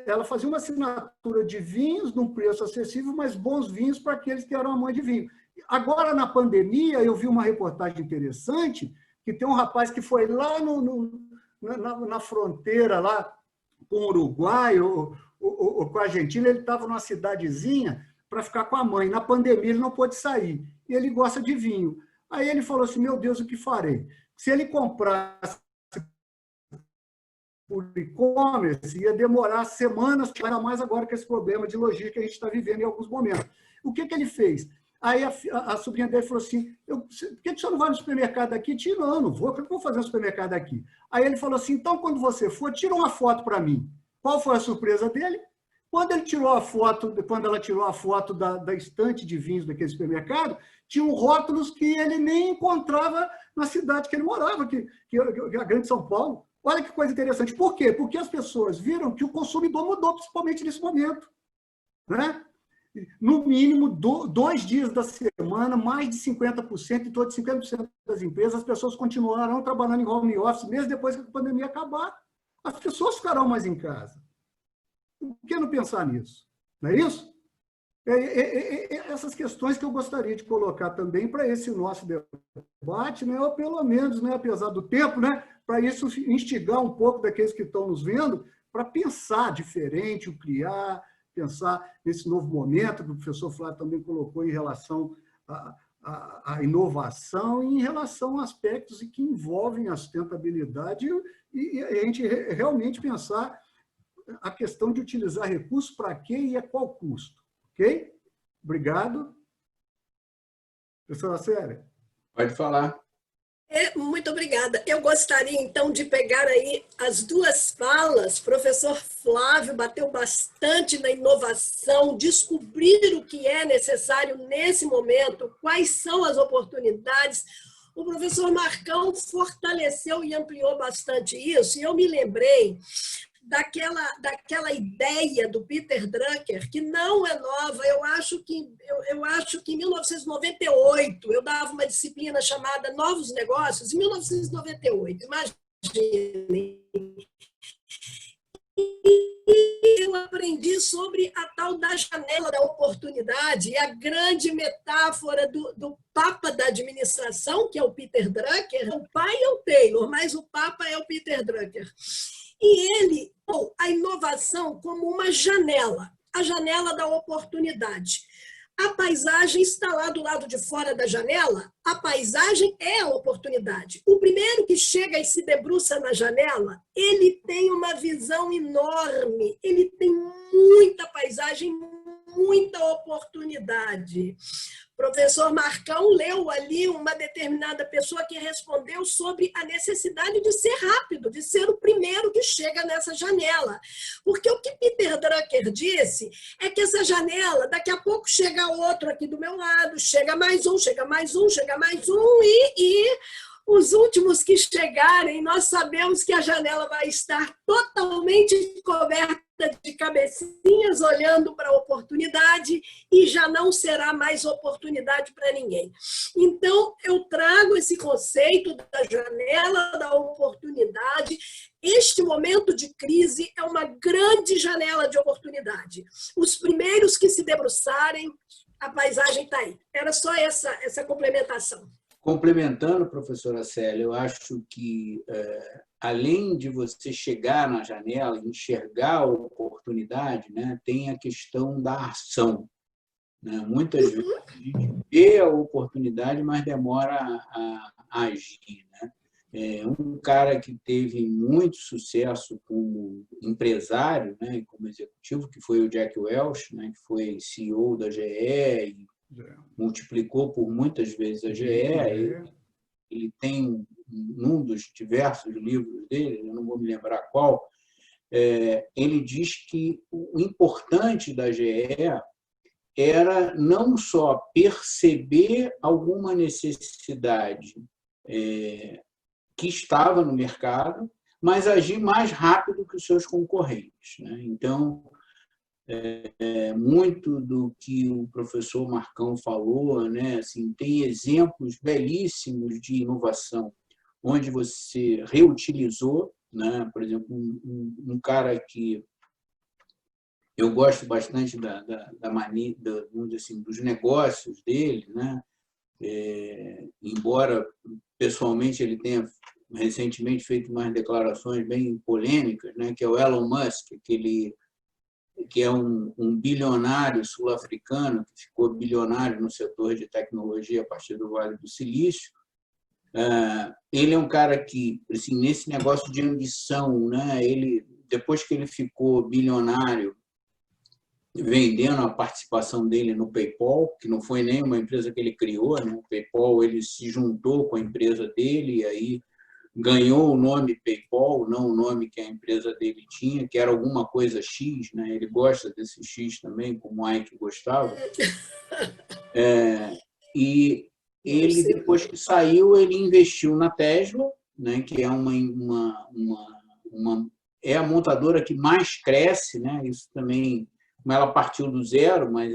Ela fazia uma assinatura de vinhos num preço acessível, mas bons vinhos para aqueles que eram amantes de vinho. Agora, na pandemia, eu vi uma reportagem interessante que tem um rapaz que foi lá na fronteira, lá com o Uruguai ou com a Argentina, ele estava numa cidadezinha para ficar com a mãe. Na pandemia, ele não pôde sair. E ele gosta de vinho. Aí ele falou assim, meu Deus, o que farei? Se ele comprasse por e-commerce, ia demorar semanas, ainda mais agora com esse problema de logística que a gente está vivendo em alguns momentos. O que ele fez? Aí a sobrinha dele falou assim, por que o senhor não vai no supermercado aqui? Não vou, o que eu vou fazer no supermercado aqui? Aí ele falou assim, então, quando você for, tira uma foto para mim. Qual foi a surpresa dele? Quando ela tirou a foto da estante de vinhos daquele supermercado, tinham rótulos que ele nem encontrava na cidade que ele morava, que é a Grande São Paulo. Olha que coisa interessante. Por quê? Porque as pessoas viram que o consumidor mudou, principalmente nesse momento, né? No mínimo, 2 dias da semana, mais de 50%, em torno de 50% das empresas, as pessoas continuarão trabalhando em home office, mesmo depois que a pandemia acabar. As pessoas ficarão mais em casa. Por que não pensar nisso? Não é isso? Essas questões que eu gostaria de colocar também para esse nosso debate, né? Ou pelo menos, né, apesar do tempo, né, para isso instigar um pouco daqueles que estão nos vendo, para pensar diferente, o criar, pensar nesse novo momento que o professor Flávio também colocou em relação à inovação e em relação a aspectos que envolvem a sustentabilidade e a gente realmente pensar a questão de utilizar recursos para quê e a qual custo. Ok? Obrigado. Professora Célia. Pode falar. Muito obrigada. Eu gostaria, então, de pegar aí as 2 falas. O professor Flávio bateu bastante na inovação, descobrir o que é necessário nesse momento, quais são as oportunidades. O professor Marcão fortaleceu e ampliou bastante isso, e eu me lembrei daquela ideia do Peter Drucker, que não é nova. Eu acho que em 1998, eu dava uma disciplina chamada Novos Negócios, em 1998, imaginem. Eu aprendi sobre a tal da janela da oportunidade e a grande metáfora do Papa da administração, que é o Peter Drucker. O pai é o Taylor, mas o Papa é o Peter Drucker. E ele, a inovação como uma janela, a janela da oportunidade. A paisagem está lá do lado de fora da janela, a paisagem é a oportunidade. O primeiro que chega e se debruça na janela, ele tem uma visão enorme, ele tem muita paisagem, muita oportunidade. O professor Marcão leu ali uma determinada pessoa que respondeu sobre a necessidade de ser rápido, de ser o primeiro que chega nessa janela. Porque o que Peter Drucker disse é que essa janela, daqui a pouco chega outro aqui do meu lado, chega mais um, chega mais um, chega mais um, e os últimos que chegarem, nós sabemos que a janela vai estar totalmente coberta de cabecinhas olhando para a oportunidade e já não será mais oportunidade para ninguém. Então, eu trago esse conceito da janela da oportunidade. Este momento de crise é uma grande janela de oportunidade. Os primeiros que se debruçarem, a paisagem está aí. Era só essa complementação. Complementando, professora Célia, eu acho que, além de você chegar na janela e enxergar a oportunidade, né, tem a questão da ação. Né? Muitas vezes a gente vê a oportunidade, mas demora a agir. Né? Um cara que teve muito sucesso como empresário, né, como executivo, que foi o Jack Welch, né, que foi CEO da GE e multiplicou por muitas vezes a GE. Ele tem, num dos diversos livros dele, eu não vou me lembrar qual, ele diz que o importante da GE era não só perceber alguma necessidade que estava no mercado, mas agir mais rápido que os seus concorrentes. Né? Então, muito do que o professor Marcão falou, né? Assim, tem exemplos belíssimos de inovação, onde você reutilizou, né? Por exemplo, um cara que eu gosto bastante da mania, vamos dizer assim, dos negócios dele, né? Embora pessoalmente ele tenha recentemente feito umas declarações bem polêmicas, né? Que é o Elon Musk, que é um bilionário sul-africano, que ficou bilionário no setor de tecnologia a partir do Vale do Silício. Ele é um cara que, assim, nesse negócio de ambição, né, depois que ele ficou bilionário, vendendo a participação dele no PayPal, que não foi nem uma empresa que ele criou, né? O PayPal ele se juntou com a empresa dele e aí ganhou o nome PayPal, não o nome que a empresa dele tinha, que era alguma coisa X, né? Ele gosta desse X também, como o Ike gostava. E ele, depois que saiu, ele investiu na Tesla, né? Que é é a montadora que mais cresce, né? Isso também, como ela partiu do zero, mas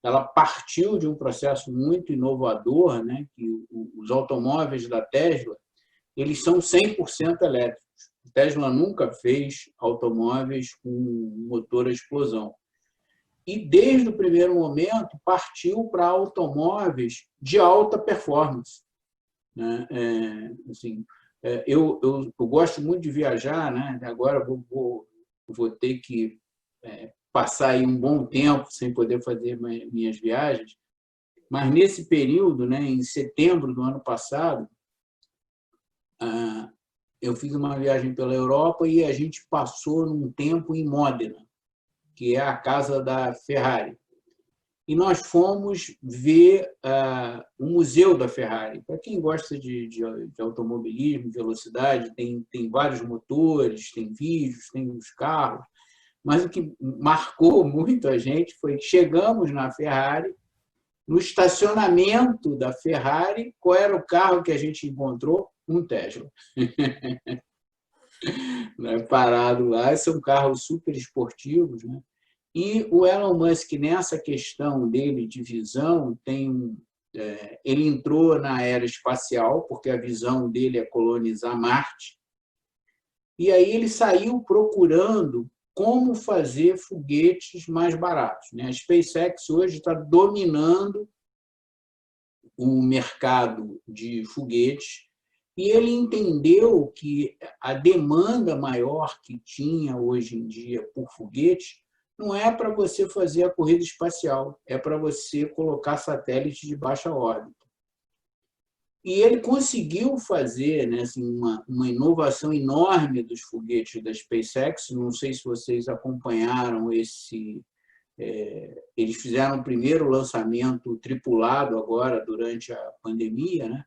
ela partiu de um processo muito inovador, né? Que os automóveis da Tesla eles são 100% elétricos. A Tesla nunca fez automóveis com motor a explosão. E, desde o primeiro momento, partiu para automóveis de alta performance. Né? Eu gosto muito de viajar, né? Agora vou ter que passar aí um bom tempo sem poder fazer minhas viagens, mas, nesse período, né, em setembro do ano passado, eu fiz uma viagem pela Europa e a gente passou num tempo em Módena, que é a casa da Ferrari. E nós fomos ver o museu da Ferrari. Para quem gosta de automobilismo, de velocidade, tem vários motores, tem vídeos, tem os carros. Mas o que marcou muito a gente foi que chegamos na Ferrari, no estacionamento da Ferrari, qual era o carro que a gente encontrou? Um Tesla. Parado lá, são carros super esportivos, né? E o Elon Musk, nessa questão dele de visão, ele entrou na era espacial, porque a visão dele é colonizar Marte, e aí ele saiu procurando como fazer foguetes mais baratos. A SpaceX hoje está dominando o mercado de foguetes. E ele entendeu que a demanda maior que tinha hoje em dia por foguete não é para você fazer a corrida espacial, é para você colocar satélites de baixa órbita. E ele conseguiu fazer, né, assim, uma inovação enorme dos foguetes da SpaceX. Não sei se vocês acompanharam esse... eles fizeram o primeiro lançamento tripulado agora durante a pandemia, né?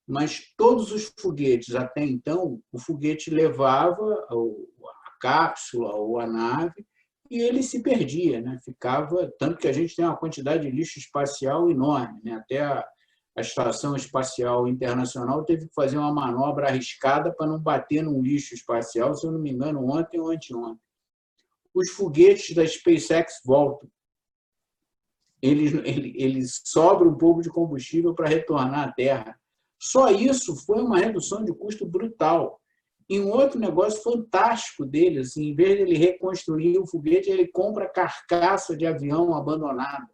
Mas todos os foguetes, até então, o foguete levava a cápsula ou a nave e ele se perdia, né? Ficava, tanto que a gente tem uma quantidade de lixo espacial enorme, né? Até a Estação Espacial Internacional teve que fazer uma manobra arriscada para não bater num lixo espacial, se eu não me engano, ontem ou anteontem. Os foguetes da SpaceX voltam. Eles sobram um pouco de combustível para retornar à Terra. Só isso foi uma redução de custo brutal. E um outro negócio fantástico dele, assim, em vez de ele reconstruir o foguete, ele compra carcaça de avião abandonada.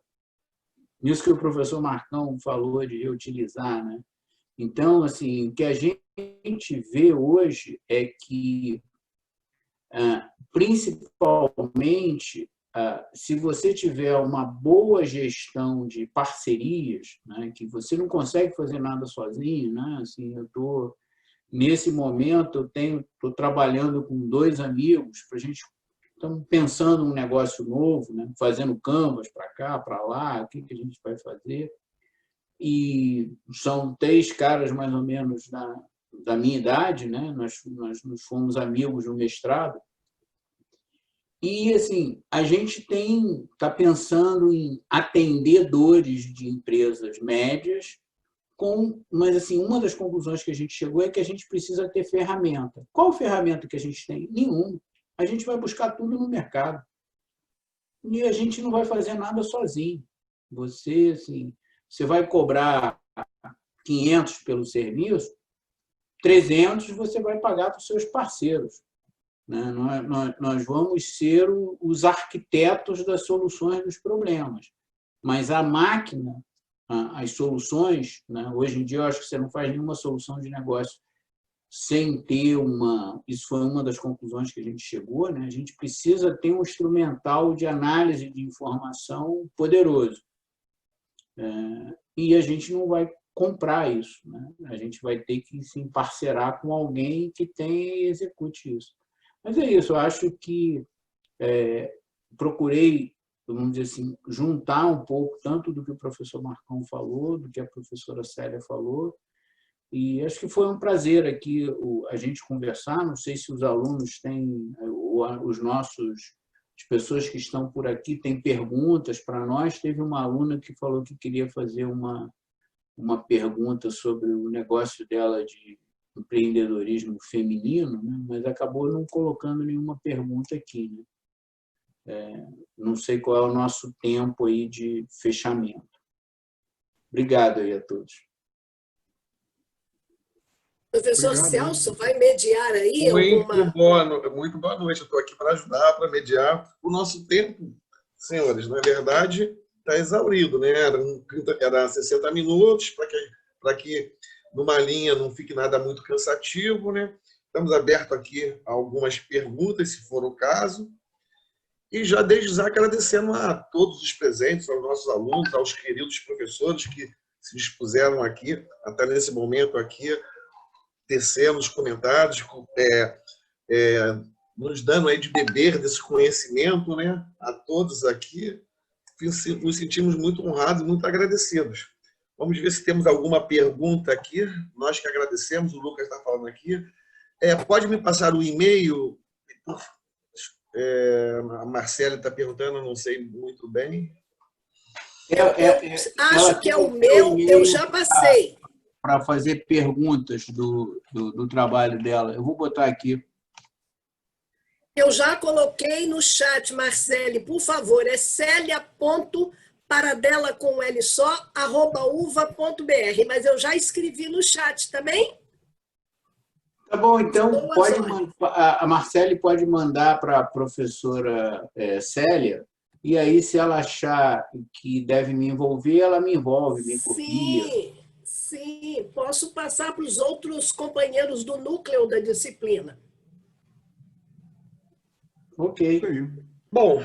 Isso que o professor Marcão falou de reutilizar, né? Então, assim, o que a gente vê hoje é que, principalmente, se você tiver uma boa gestão de parcerias, né, que você não consegue fazer nada sozinho, né? Assim, nesse momento, estou trabalhando com 2 amigos, estamos pensando um negócio novo, né, fazendo canvas para cá, para lá, o que a gente vai fazer. E são 3 caras mais ou menos da minha idade, né? Nós fomos amigos no mestrado. E, assim, a gente está pensando em atender dores de empresas médias, mas, assim, uma das conclusões que a gente chegou é que a gente precisa ter ferramenta. Qual ferramenta que a gente tem? Nenhuma. A gente vai buscar tudo no mercado. E a gente não vai fazer nada sozinho. Você vai cobrar 500 pelo serviço, 300 você vai pagar para os seus parceiros. Nós vamos ser os arquitetos das soluções dos problemas. Mas a máquina, as soluções, né? Hoje em dia eu acho que você não faz nenhuma solução de negócio sem ter isso foi uma das conclusões que a gente chegou, né? A gente precisa ter um instrumental de análise de informação poderoso. E a gente não vai comprar isso, né? A gente vai ter que se parcerar com alguém que tenha e execute isso. Mas é isso, eu acho que procurei, vamos dizer assim, juntar um pouco tanto do que o professor Marcão falou, do que a professora Célia falou, e acho que foi um prazer aqui a gente conversar. Não sei se os alunos têm, as pessoas que estão por aqui têm perguntas para nós. Teve uma aluna que falou que queria fazer uma pergunta sobre o negócio dela de empreendedorismo feminino, né? Mas acabou não colocando nenhuma pergunta aqui, né? Não sei qual é o nosso tempo aí de fechamento. Obrigado aí a todos. Professor Obrigado. Celso, vai mediar aí muito boa noite. Eu estou aqui para ajudar, para mediar. O nosso tempo, senhores, na verdade, está exaurido, né? Era 60 minutos para que numa linha não fique nada muito cansativo, né? Estamos abertos aqui a algumas perguntas, se for o caso. E já desde já agradecendo a todos os presentes, aos nossos alunos, aos queridos professores que se dispuseram aqui, até nesse momento aqui, tecendo os comentários, nos dando aí de beber desse conhecimento, né? A todos aqui, nos sentimos muito honrados e muito agradecidos. Vamos ver se temos alguma pergunta aqui. Nós que agradecemos, o Lucas está falando aqui. Pode me passar o e-mail? A Marcela está perguntando, eu não sei muito bem. Acho que é o meu, eu já passei. Para fazer perguntas do trabalho dela. Eu vou botar aqui. Eu já coloquei no chat, Marcele, por favor, é celia.paradela com L só, @uva.br, mas eu já escrevi no chat também. Tá bom, então a Marcele pode mandar para a professora Célia, e aí, se ela achar que deve me envolver, ela me envolve, me copia. Sim. Sim, posso passar para os outros companheiros do núcleo da disciplina. Ok. Isso aí. Bom,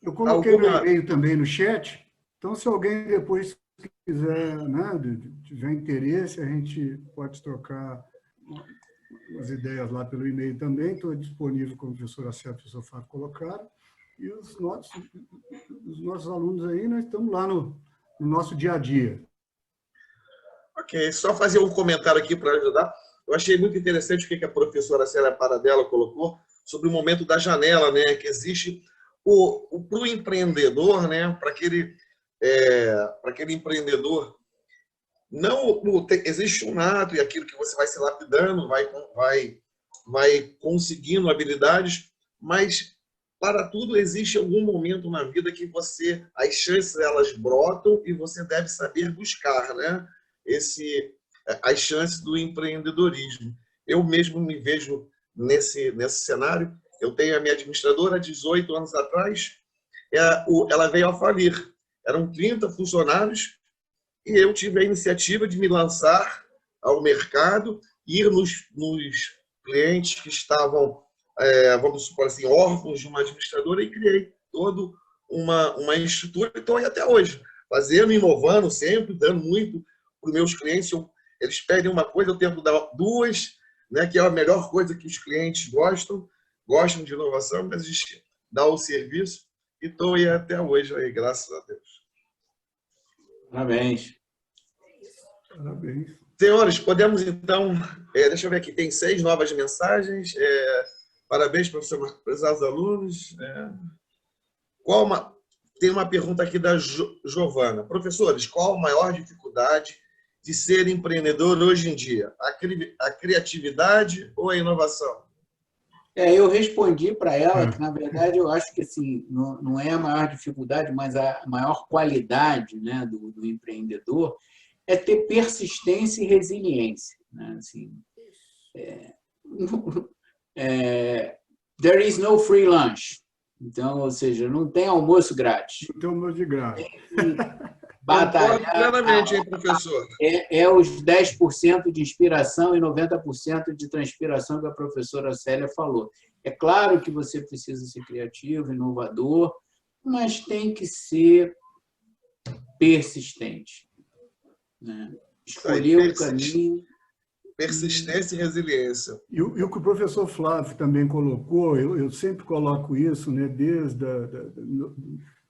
Eu coloquei meu alguma... e-mail também no chat, então se alguém depois quiser, né, tiver interesse, a gente pode trocar umas ideias lá pelo e-mail também. Estou disponível, como o professor Acelo e o professor Fábio colocaram. E os nossos alunos aí, nós estamos lá no nosso dia a dia. Ok, só fazer um comentário aqui para ajudar. Eu achei muito interessante o que a professora Célia Paradella colocou sobre o momento da janela, né, que existe para o empreendedor, né, para aquele empreendedor, não existe um nato e aquilo que você vai se lapidando, vai conseguindo habilidades, mas para tudo existe algum momento na vida que as chances elas brotam e você deve saber buscar, né? As chances do empreendedorismo. Eu mesmo me vejo nesse cenário. Eu tenho a minha administradora, 18 anos atrás, ela veio a falir. Eram 30 funcionários e eu tive a iniciativa de me lançar ao mercado, ir nos clientes que estavam, vamos supor assim, órfãos de uma administradora e criei toda uma estrutura e estou aí até hoje, fazendo, inovando sempre, dando muito para os meus clientes. Eles pedem uma coisa, eu tento dar duas, né, que é a melhor coisa que os clientes gostam de inovação, mas a gente dá o serviço e estou aí até hoje, aí, graças a Deus. Parabéns. Parabéns. Senhores, podemos então... deixa eu ver aqui, tem 6 novas mensagens. Parabéns, professor Marcos, prezados alunos. Tem uma pergunta aqui da Giovana. Professores, qual a maior dificuldade de ser empreendedor hoje em dia? A criatividade ou a inovação? Eu respondi para ela que, na verdade, eu acho que assim, não é a maior dificuldade, mas a maior qualidade, né, do empreendedor é ter persistência e resiliência. Né? Assim, there is no free lunch. Então, ou seja, não tem almoço grátis. Não tem almoço de grátis. Batalhar. Plenamente, hein, professor? Os 10% de inspiração e 90% de transpiração que a professora Célia falou. É claro que você precisa ser criativo, inovador, mas tem que ser persistente. Né? Escolher o caminho. Persistência e resiliência. E o que o professor Flávio também colocou, eu sempre coloco isso, né, desde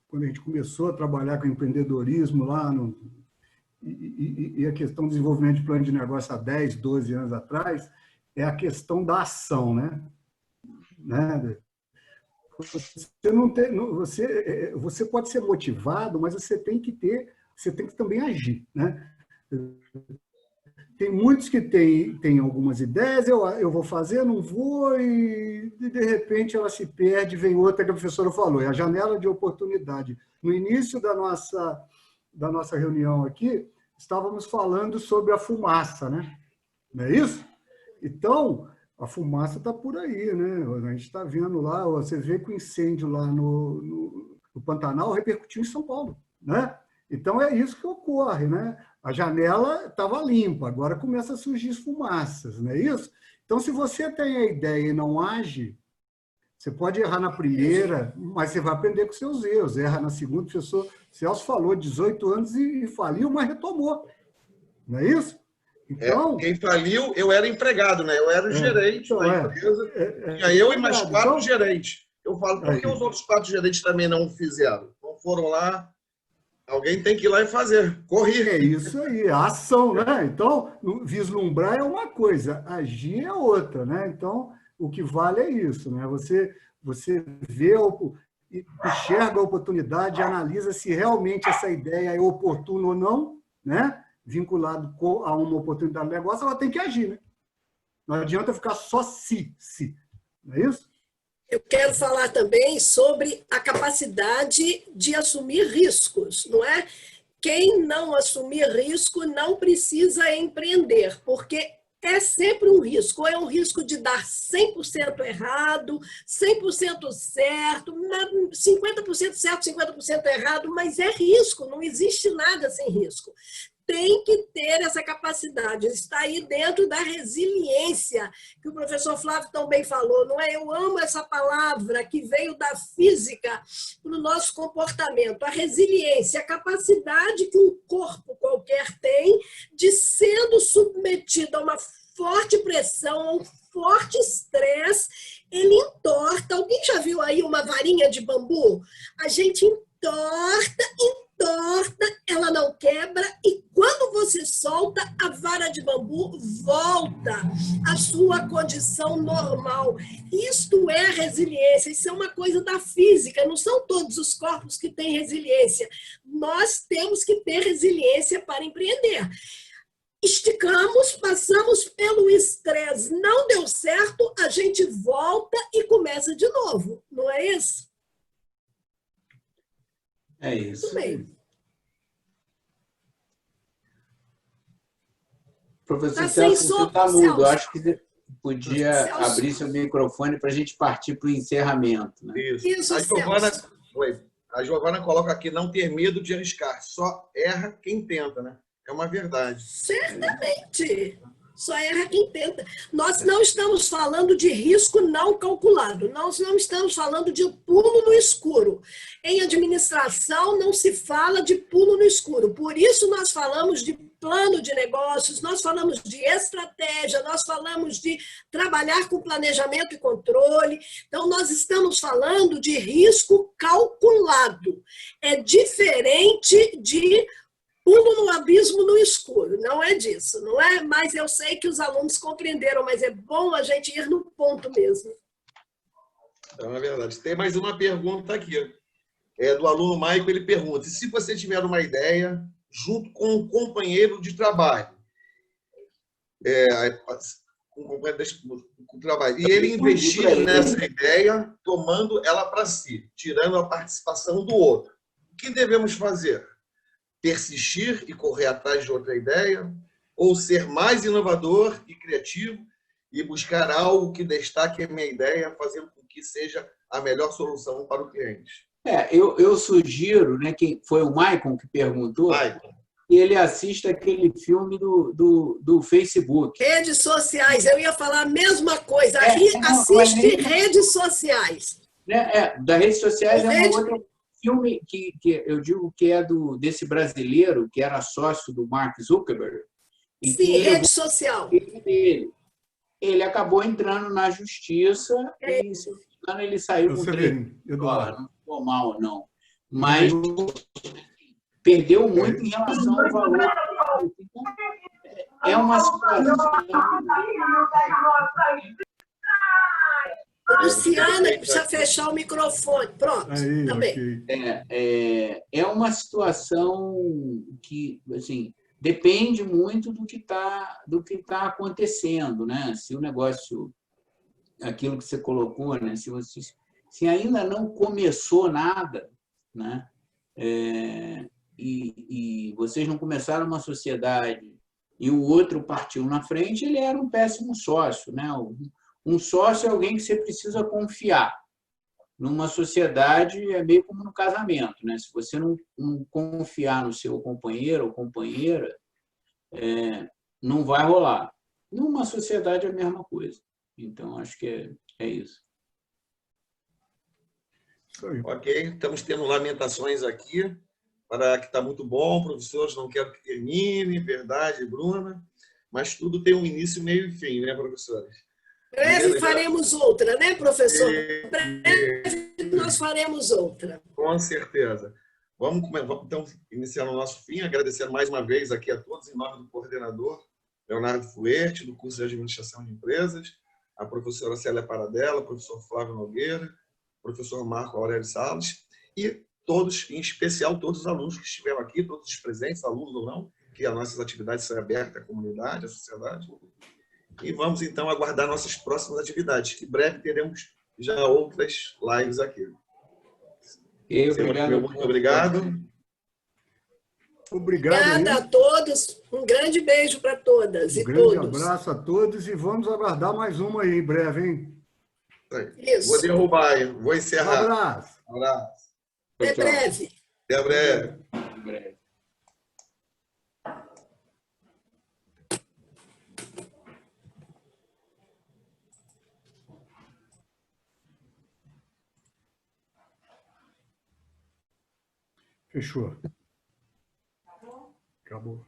quando a gente começou a trabalhar com empreendedorismo lá, e a questão do desenvolvimento de plano de negócio há 10, 12 anos atrás, é a questão da ação. Né? Você pode ser motivado, mas você tem que também agir. Né? Tem muitos que têm algumas ideias, eu vou fazer, não vou, e de repente ela se perde, vem outra que a professora falou, é a janela de oportunidade. No início da nossa reunião aqui, estávamos falando sobre a fumaça, né? Não é isso? Então, a fumaça está por aí, né? A gente está vendo lá, você vê que o incêndio lá no Pantanal repercutiu em São Paulo, né? Então, é isso que ocorre, né? A janela estava limpa, agora começa a surgir fumaças, não é isso? Então, se você tem a ideia e não age, você pode errar na primeira, mas você vai aprender com seus erros. Erra na segunda, o professor Celso falou, 18 anos e faliu, mas retomou. Não é isso? Então, quem faliu, eu era empregado, né? Eu era o gerente da empresa, tinha eu e mais 4 gerentes. Eu falo, por que os outros 4 gerentes também não fizeram? Não foram lá? Alguém tem que ir lá e fazer, correr. É isso aí, a ação, né? Então, vislumbrar é uma coisa, agir é outra, né? Então, o que vale é isso, né? Você vê, enxerga a oportunidade, analisa se realmente essa ideia é oportuna ou não, né? Vinculado a uma oportunidade de negócio, ela tem que agir, né? Não adianta ficar só se, não é isso? Eu quero falar também sobre a capacidade de assumir riscos, não é? Quem não assumir risco não precisa empreender, porque é sempre um risco. Ou é um risco de dar 100% errado, 100% certo, 50% certo, 50% errado, mas é risco, não existe nada sem risco. tem que ter essa capacidade, está aí dentro da resiliência, que o professor Flávio também falou, não é? Eu amo essa palavra que veio da física para o nosso comportamento, a resiliência, a capacidade que um corpo qualquer tem de, sendo submetido a uma forte pressão, a um forte estresse, ele entorta. Alguém já viu aí uma varinha de bambu? A gente entorta, ela não quebra, e quando você solta, a vara de bambu volta à sua condição normal. Isto é resiliência, isso é uma coisa da física, não são todos os corpos que têm resiliência. Nós temos que ter resiliência para empreender. Esticamos, passamos pelo estresse, não deu certo, a gente volta e começa de novo, não é isso? É isso. Tudo bem. Professor Tá Celso, sem você som, está mudo. Celso. Acho que você podia Celso. abrir seu microfone para a gente partir para o encerramento. Né? Isso, Celso. A Giovana coloca aqui, não ter medo de arriscar, só erra quem tenta, né? É uma verdade. Certamente. Só erra quem tenta. Nós não estamos falando de risco não calculado. Nós não estamos falando de pulo no escuro. Em administração, não se fala de pulo no escuro. Por isso, nós falamos de plano de negócios, nós falamos de estratégia, nós falamos de trabalhar com planejamento e controle. Então, nós estamos falando de risco calculado. É diferente de pulo no abismo no escuro, não é disso, não é? Mas eu sei que os alunos compreenderam, mas é bom a gente ir no ponto mesmo. Então, é verdade. Tem mais uma pergunta aqui. É do aluno Maico, ele pergunta, se você tiver uma ideia junto com um companheiro de trabalho, e ele investir nessa ideia, tomando ela para si, tirando a participação do outro, o que devemos fazer? Persistir e correr atrás de outra ideia, ou ser mais inovador e criativo e buscar algo que destaque a minha ideia, fazendo com que seja a melhor solução para o cliente? Eu sugiro, né, que foi o Maicon que perguntou, que ele assista aquele filme do Facebook. Redes sociais, eu ia falar a mesma coisa. Assiste redes sociais. Das redes sociais é uma outra filme que eu digo que é desse brasileiro que era sócio do Mark Zuckerberg. Sim, rede social. Ele acabou entrando na justiça e, se não me engano, ele saiu com $3. Não ficou mal, não. Mas perdeu muito em relação ao valor. É uma situação... Luciana, que precisa fechar o microfone. Pronto, também. É uma situação que, assim, depende muito do que tá acontecendo, né? Se o negócio, aquilo que você colocou, né? Se ainda não começou nada, né? E vocês não começaram uma sociedade e o outro partiu na frente, ele era um péssimo sócio, né? Um sócio é alguém que você precisa confiar. Numa sociedade é meio como no casamento, né? Se você não confiar no seu companheiro ou companheira, não vai rolar. Numa sociedade é a mesma coisa. Então, acho que é isso. Ok, estamos tendo lamentações aqui, para que está muito bom, professores, não quero que termine, verdade, Bruna, mas tudo tem um início, meio e fim, né, professores? Breve faremos outra, né, professor? Breve nós faremos outra. Com certeza. Vamos então iniciar o nosso fim, agradecendo mais uma vez aqui a todos, em nome do coordenador Leonardo Fuerte, do curso de Administração de Empresas, a professora Célia Paradella, o professor Flávio Nogueira, o professor Marco Aurélio Salles, e todos, em especial todos os alunos que estiveram aqui, todos os presentes, alunos ou não, que as nossas atividades são abertas à comunidade, à sociedade. E vamos, então, aguardar nossas próximas atividades, que em breve teremos já outras lives aqui. Muito obrigado. Obrigada a todos. Um grande beijo para todas e todos. Um grande abraço a todos e vamos aguardar mais uma aí em breve, hein? Isso. Vou derrubar, hein? Vou encerrar. Um abraço. Um abraço. Até breve. Até breve. Até breve. Fechou. Acabou.